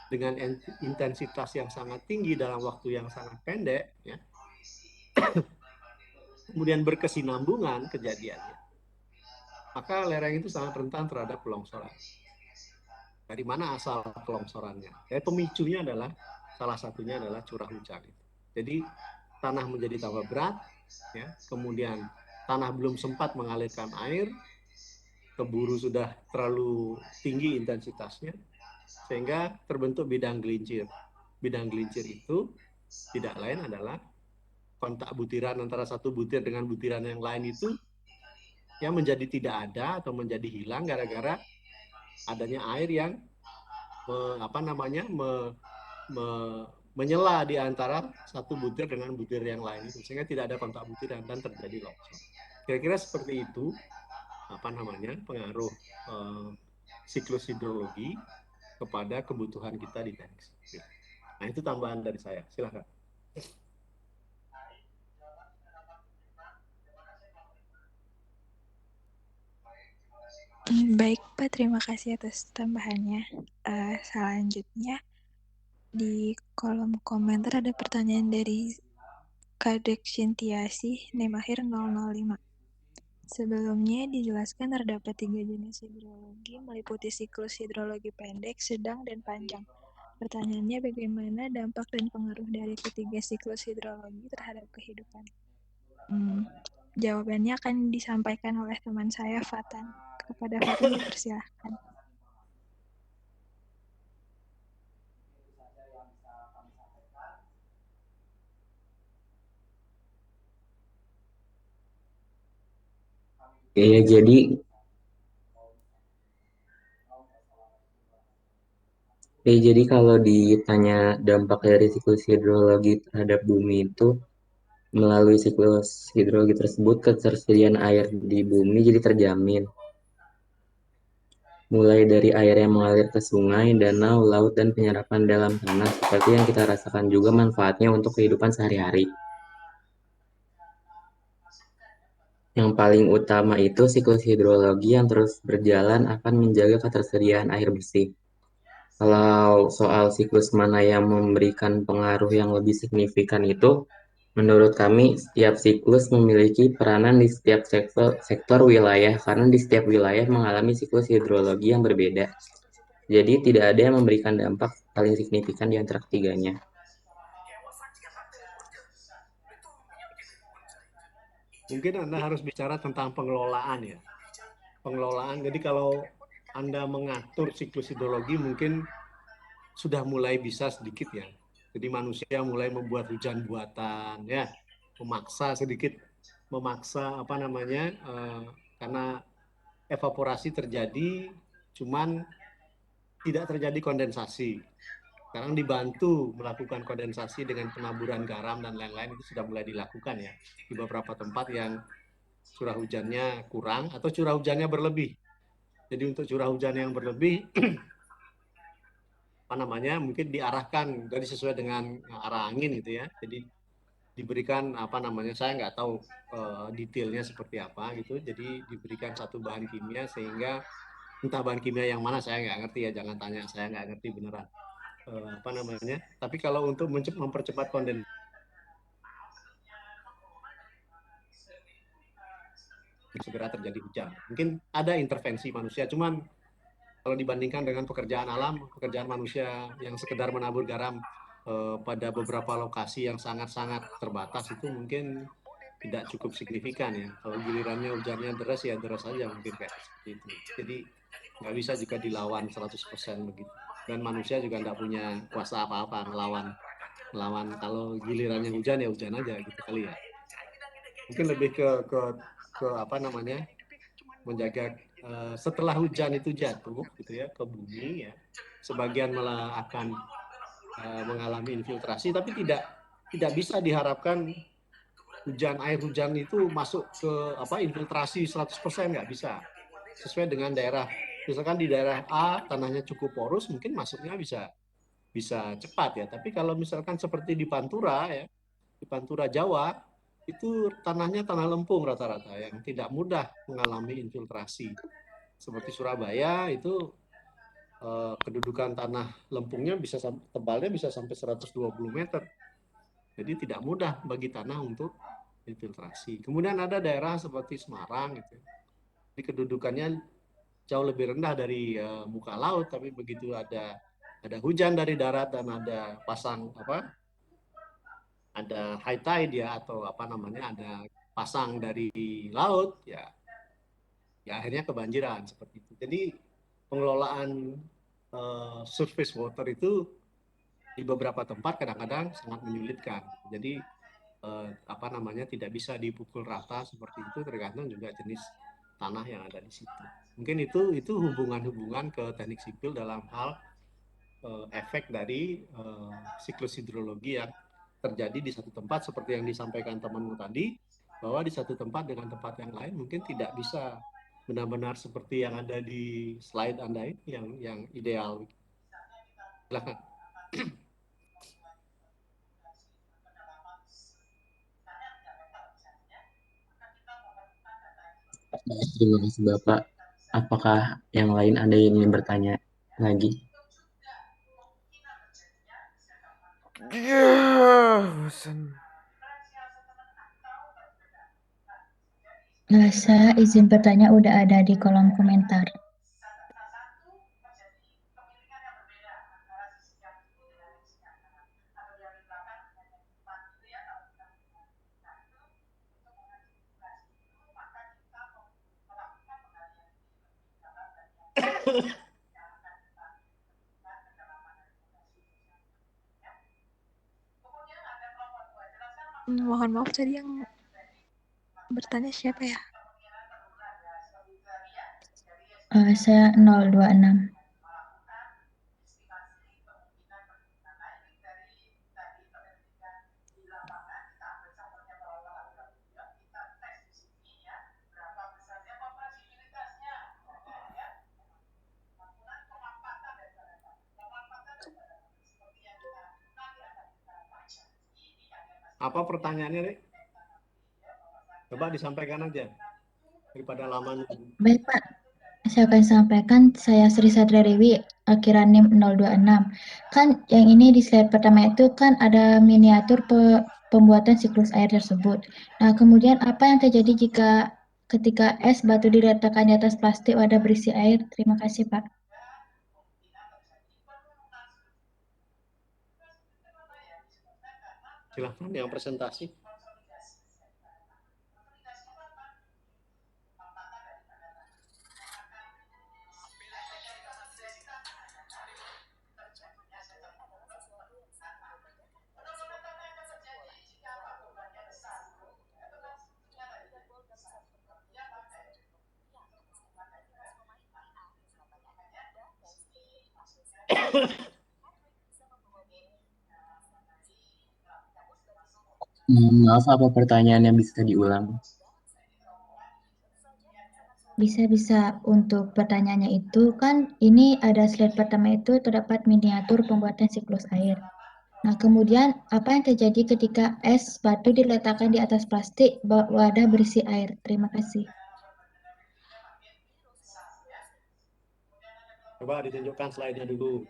dengan intensitas yang sangat tinggi dalam waktu yang sangat pendek, ya, kemudian berkesinambungan kejadiannya, maka lereng itu sangat rentan terhadap pelongsoran. Dari mana asal pelongsorannya? Pemicunya adalah, salah satunya adalah curah hujan. Jadi tanah menjadi tambah berat, ya, kemudian tanah belum sempat mengalirkan air, keburu sudah terlalu tinggi intensitasnya, sehingga terbentuk bidang gelincir. Bidang gelincir itu tidak lain adalah kontak butiran antara satu butir dengan butiran yang lain itu yang menjadi tidak ada atau menjadi hilang gara-gara adanya air yang menyela di antara satu butir dengan butir yang lain itu, sehingga tidak ada kontak butiran dan terjadi longsor. Kira-kira seperti itu pengaruh siklus hidrologi kepada kebutuhan kita di teknik sipil. Nah, itu tambahan dari saya. Silakan. Baik, Pak. Terima kasih atas tambahannya. Selanjutnya, di kolom komentar ada pertanyaan dari Kadek Sintiasi, NIM akhir 005. Sebelumnya dijelaskan terdapat 3 jenis hidrologi, meliputi siklus hidrologi pendek, sedang, dan panjang. Pertanyaannya, bagaimana dampak dan pengaruh dari ketiga siklus hidrologi terhadap kehidupan? Jawabannya akan disampaikan oleh teman saya, Fatan. Kepada Fatan dipersilahkan. Jadi kalau ditanya dampak dari siklus hidrologi terhadap bumi itu, melalui siklus hidrologi tersebut ketersediaan air di bumi jadi terjamin. mulai dari air yang mengalir ke sungai, danau, laut, dan penyerapan dalam tanah, seperti yang kita rasakan juga manfaatnya untuk kehidupan sehari-hari. Yang paling utama itu siklus hidrologi yang terus berjalan akan menjaga ketersediaan air bersih. Kalau soal siklus mana yang memberikan pengaruh yang lebih signifikan itu, menurut kami setiap siklus memiliki peranan di setiap sektor wilayah karena di setiap wilayah mengalami siklus hidrologi yang berbeda. Jadi tidak ada yang memberikan dampak paling signifikan di antara ketiganya. Mungkin Anda harus bicara tentang pengelolaan ya. Pengelolaan, jadi kalau Anda mengatur siklus hidrologi mungkin sudah mulai bisa sedikit ya. Jadi manusia mulai membuat hujan buatan ya, memaksa apa namanya, karena evaporasi terjadi, cuman tidak terjadi kondensasi. Sekarang dibantu melakukan kondensasi dengan penaburan garam dan lain-lain, itu sudah mulai dilakukan ya di beberapa tempat yang curah hujannya kurang atau curah hujannya berlebih. Jadi untuk curah hujan yang berlebih apa namanya mungkin diarahkan dari sesuai dengan arah angin gitu ya. Jadi diberikan apa namanya, saya nggak tahu detailnya seperti apa gitu. Jadi diberikan satu bahan kimia sehingga entah bahan kimia yang mana saya nggak ngerti ya, jangan tanya, saya nggak ngerti beneran apa namanya. Tapi kalau untuk mempercepat kondensasi segera terjadi hujan, mungkin ada intervensi manusia, cuman kalau dibandingkan dengan pekerjaan alam, pekerjaan manusia yang sekedar menabur garam pada beberapa lokasi yang sangat-sangat terbatas itu mungkin tidak cukup signifikan ya. Kalau gilirannya hujannya deras ya deras saja mungkin kayak seperti itu. Jadi nggak bisa juga dilawan 100% begitu. Dan manusia juga nggak punya kuasa apa-apa melawan kalau gilirannya hujan ya hujan aja gitu kali ya. Mungkin lebih ke apa namanya menjaga setelah hujan itu jatuh gitu ya ke bumi ya, sebagian malah akan mengalami infiltrasi, tapi tidak bisa diharapkan air hujan itu masuk ke apa infiltrasi 100%, nggak bisa. Sesuai dengan daerah, misalkan di daerah A tanahnya cukup porus, mungkin masuknya bisa cepat ya. Tapi kalau misalkan seperti di Pantura ya, di Pantura Jawa itu tanahnya tanah lempung rata-rata yang tidak mudah mengalami infiltrasi. Seperti Surabaya itu kedudukan tanah lempungnya tebalnya bisa sampai 120 meter. Jadi tidak mudah bagi tanah untuk infiltrasi. Kemudian ada daerah seperti Semarang gitu. Jadi kedudukannya jauh lebih rendah dari muka laut, tapi begitu ada hujan dari darat dan ada ada high tide ya, atau apa namanya ada pasang dari laut ya akhirnya kebanjiran seperti itu. Jadi pengelolaan surface water itu di beberapa tempat kadang-kadang sangat menyulitkan. Jadi apa namanya tidak bisa dipukul rata seperti itu, tergantung juga jenis tanah yang ada di situ. Mungkin itu hubungan-hubungan ke teknik sipil dalam hal efek dari siklus hidrologi yang terjadi di satu tempat, seperti yang disampaikan temanmu tadi, bahwa di satu tempat dengan tempat yang lain mungkin tidak bisa benar-benar seperti yang ada di slide Anda ini yang ideal. Silakan. Terima kasih Bapak. Apakah yang lain ada yang ingin bertanya lagi? Saya izin bertanya udah ada di kolom komentar. Mohon maaf tadi yang bertanya siapa ya? Saya 026. Apa pertanyaannya, Dek? Coba disampaikan aja daripada lama nunggu. Baik, Pak. Saya akan sampaikan, saya Sri Satria Dewi, akhiran NIM 026. Kan yang ini di slide pertama itu kan ada miniatur pembuatan siklus air tersebut. Nah, kemudian apa yang terjadi ketika es batu diletakkan di atas plastik wadah berisi air? Terima kasih, Pak. Silahkan yang presentasi. Maaf, apa pertanyaannya bisa diulang? Bisa untuk pertanyaannya itu kan ini ada slide pertama itu terdapat miniatur pembuatan siklus air. Nah, kemudian apa yang terjadi ketika es batu diletakkan di atas plastik wadah berisi air? Terima kasih. Coba ditunjukkan slide-nya dulu.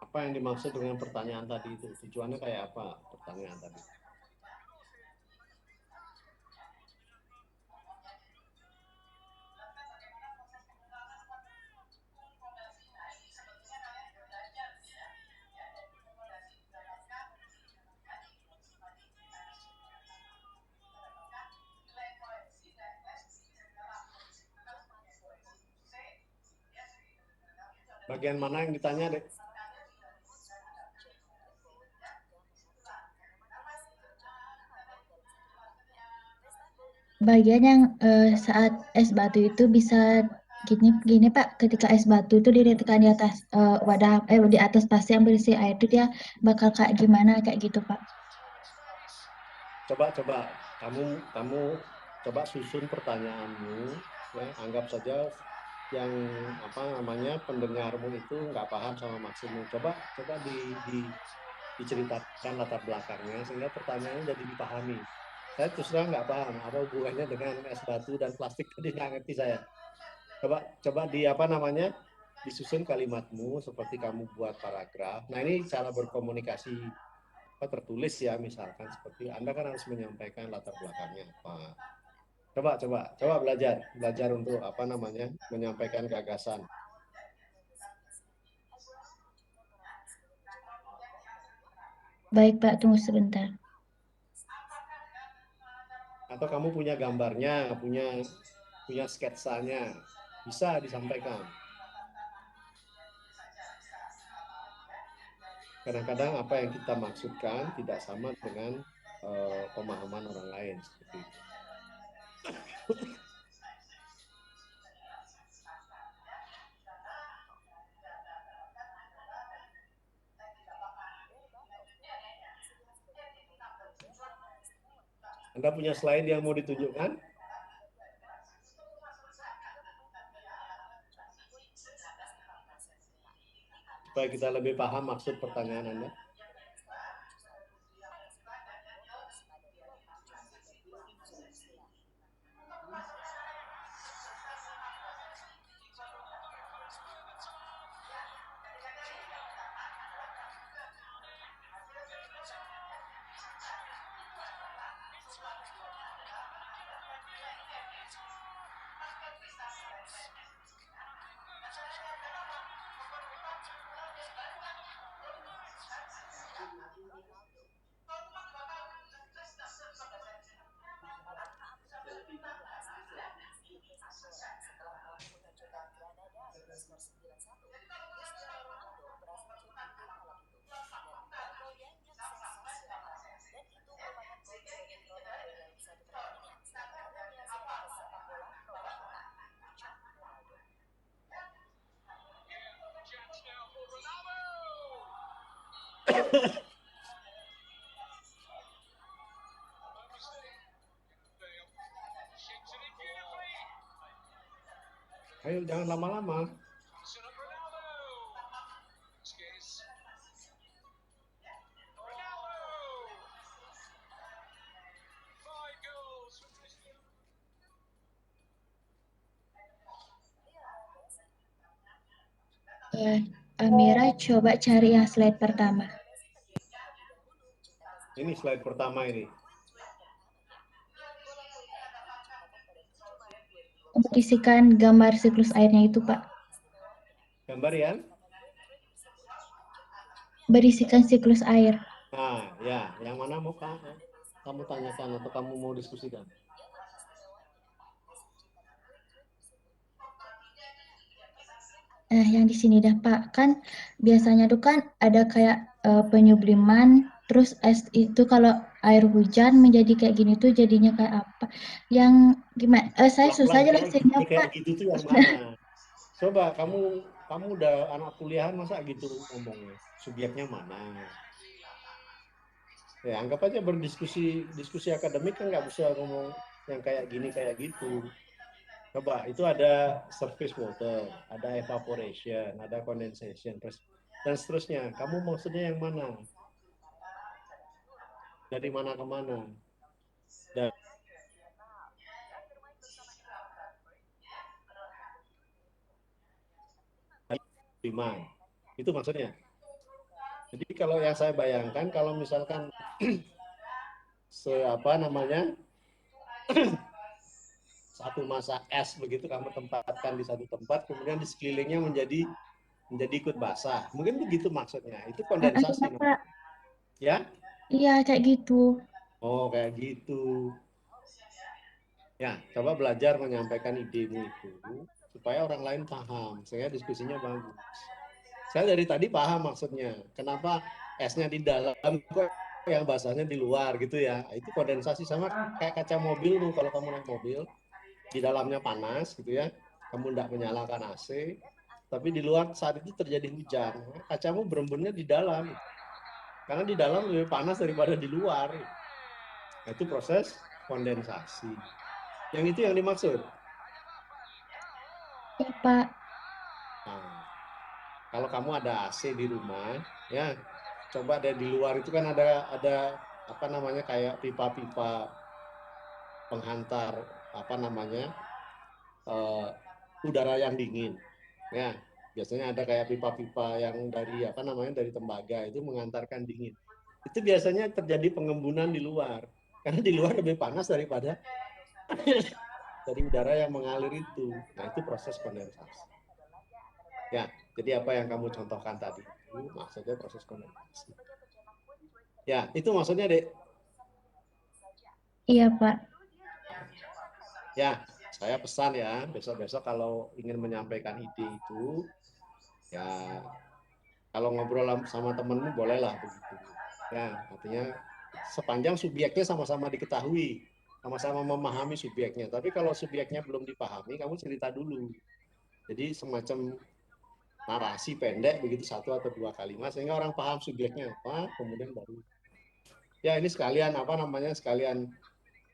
Apa yang dimaksud dengan pertanyaan tadi itu? Tujuannya kayak apa pertanyaan tadi? Bagian mana yang ditanya, Dek? Bagian yang saat es batu itu bisa gini Pak, ketika es batu itu diletakkan di atas wadah di atas plastik yang berisi air itu dia bakal kayak gimana kayak gitu Pak. Coba kamu coba susun pertanyaanmu, ya, anggap saja yang pendengarmu itu nggak paham sama maksudmu. Coba diceritakan latar belakangnya sehingga pertanyaannya jadi dipahami. Saya terus terang nggak paham apa hubungannya dengan es batu dan plastik, tadi nggak ngerti saya. Coba disusun kalimatmu seperti kamu buat paragraf. Nah, ini cara berkomunikasi tertulis ya, misalkan seperti Anda kan harus menyampaikan latar belakangnya apa. Coba belajar untuk menyampaikan gagasan. Baik Pak, tunggu sebentar. Atau kamu punya gambarnya, punya sketsanya, bisa disampaikan. Kadang-kadang apa yang kita maksudkan tidak sama dengan pemahaman orang lain seperti itu. Anda punya slide yang mau ditunjukkan? Supaya kita lebih paham maksud pertanyaan Anda. Ayo jangan lama-lama. Amira coba cari yang slide pertama. Ini slide pertama ini. Berisikan gambar siklus airnya itu, Pak. Gambar ya? Berisikan siklus air. Nah, ya, yang mana mau kamu tanyakan atau kamu mau diskusikan? Yang di sini dah Pak, kan biasanya tuh kan ada kayak penyubliman, terus es itu kalau air hujan menjadi kayak gini tuh jadinya kayak apa? Yang gimana? Saya susah jelasinnya kayak Pak. gitu tuh yang mana? Coba kamu udah anak kuliahan masa gitu ngomongnya? Subjeknya mana? Ya anggap aja diskusi akademik kan nggak bisa ngomong yang kayak gini kayak gitu. Coba itu ada surface water, ada evaporation, ada condensation, dan seterusnya. Kamu maksudnya yang mana? Dari mana ke mana? Dan itu maksudnya. Jadi kalau yang saya bayangkan kalau misalkan satu masa es begitu kamu tempatkan di satu tempat, kemudian di sekelilingnya menjadi ikut basah. Mungkin begitu maksudnya. Itu kondensasi. Iya, Pak. Ya? Iya, kayak gitu. Oh, kayak gitu. Ya, coba belajar menyampaikan idemu itu supaya orang lain paham, sehingga diskusinya bagus. Saya dari tadi paham maksudnya. Kenapa esnya di dalam kok yang basahnya di luar gitu ya. Itu kondensasi sama kayak kaca mobil tuh kalau kamu naik mobil. Di dalamnya panas gitu ya, kamu tidak menyalakan AC, tapi di luar saat itu terjadi hujan, kacamu berembunnya di dalam, karena di dalam lebih panas daripada di luar. Nah, itu proses kondensasi. Yang itu yang dimaksud. Iya Pak. Nah, kalau kamu ada AC di rumah, ya coba deh di luar itu kan ada apa namanya kayak pipa-pipa penghantar udara yang dingin. Ya, biasanya ada kayak pipa-pipa yang dari dari tembaga itu mengantarkan dingin. Itu biasanya terjadi pengembunan di luar. Karena di luar lebih panas daripada dari udara yang mengalir itu. Nah, itu proses kondensasi. Ya, jadi apa yang kamu contohkan tadi itu maksudnya proses kondensasi. Ya, itu maksudnya, Dek. Iya, Pak. Ya, saya pesan ya, besok-besok kalau ingin menyampaikan ide itu, ya kalau ngobrol sama temenmu bolehlah begitu. Ya, artinya sepanjang subjeknya sama-sama diketahui, sama-sama memahami subjeknya. Tapi kalau subjeknya belum dipahami, kamu cerita dulu. Jadi semacam narasi pendek begitu 1 atau 2 kalimat sehingga orang paham subjeknya apa, kemudian baru. Ya ini sekalian sekalian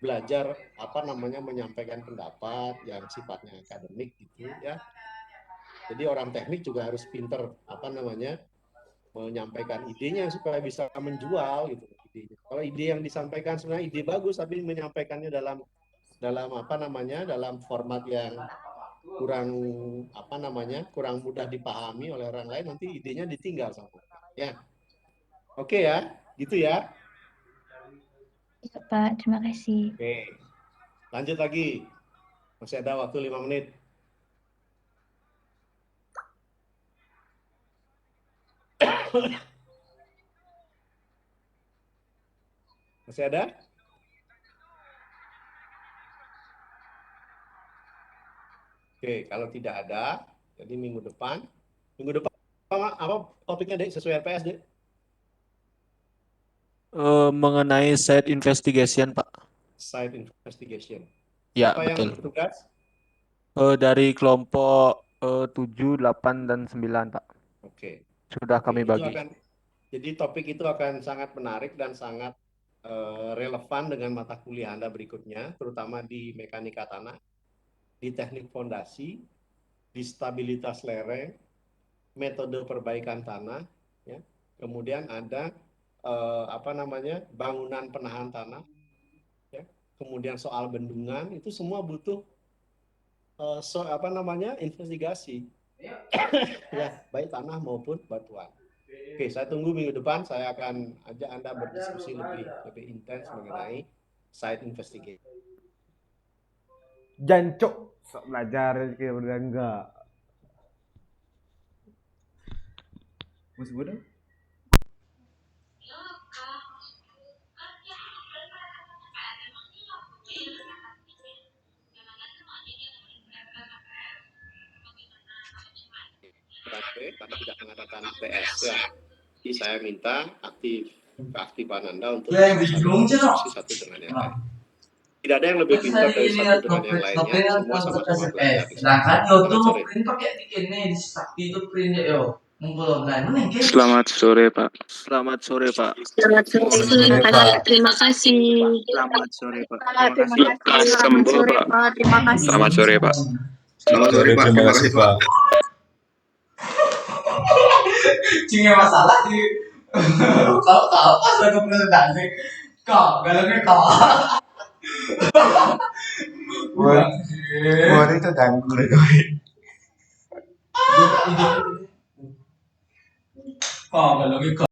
belajar menyampaikan pendapat yang sifatnya akademik gitu ya. Jadi orang teknik juga harus pinter menyampaikan idenya supaya bisa menjual gitu idenya. Kalau ide yang disampaikan sebenarnya ide bagus tapi menyampaikannya dalam dalam format yang kurang mudah dipahami oleh orang lain, nanti idenya ditinggal sama ya. Oke ya, gitu ya. Iya Pak, terima kasih. Oke, lanjut lagi. Masih ada waktu 5 menit. Masih ada? Oke, kalau tidak ada, jadi minggu depan apa topiknya, Dek, sesuai RPS, Dek? Mengenai site investigation, Pak. Site investigation. Ya, Siapa betul. yang bertugas? Dari kelompok 7, 8, dan 9, Pak. Oke. Sudah kami bagi. Jadi topik itu akan sangat menarik dan sangat relevan dengan mata kuliah Anda berikutnya, terutama di mekanika tanah, di teknik fondasi, di stabilitas lereng, metode perbaikan tanah, ya. Kemudian ada bangunan penahan tanah, ya. Kemudian soal bendungan, itu semua butuh investigasi, ya, baik tanah maupun batuan. Oke, saya tunggu minggu depan, saya akan ajak Anda berdiskusi lebih intens mengenai site investigation. Jancuk, sok belajar kayak udah enggak. Mas bodoh. Karena tidak mengadakan PS, ya. Jadi saya minta keaktifan Anda untuk diskusi satu dengan yang lain. Tidak ada yang lebih pintar dari satu dengan yang lainnya, semua sama-sama belajar. Sedangkan YouTube print pakai ini di Sakti itu print yo. Selamat sore, Pak. Selamat sore, Pak. Selamat sore, Pak. Terima kasih. Selamat sore, Pak. Terima kasih. Selamat sore, Pak. Terima kasih. Selamat sore, Pak. Selamat sore, Pak. Terima kasih, Pak. Cuma masalah di kalau pas ada presentasi kok galaknya kok Buat itu ganggu kok galaknya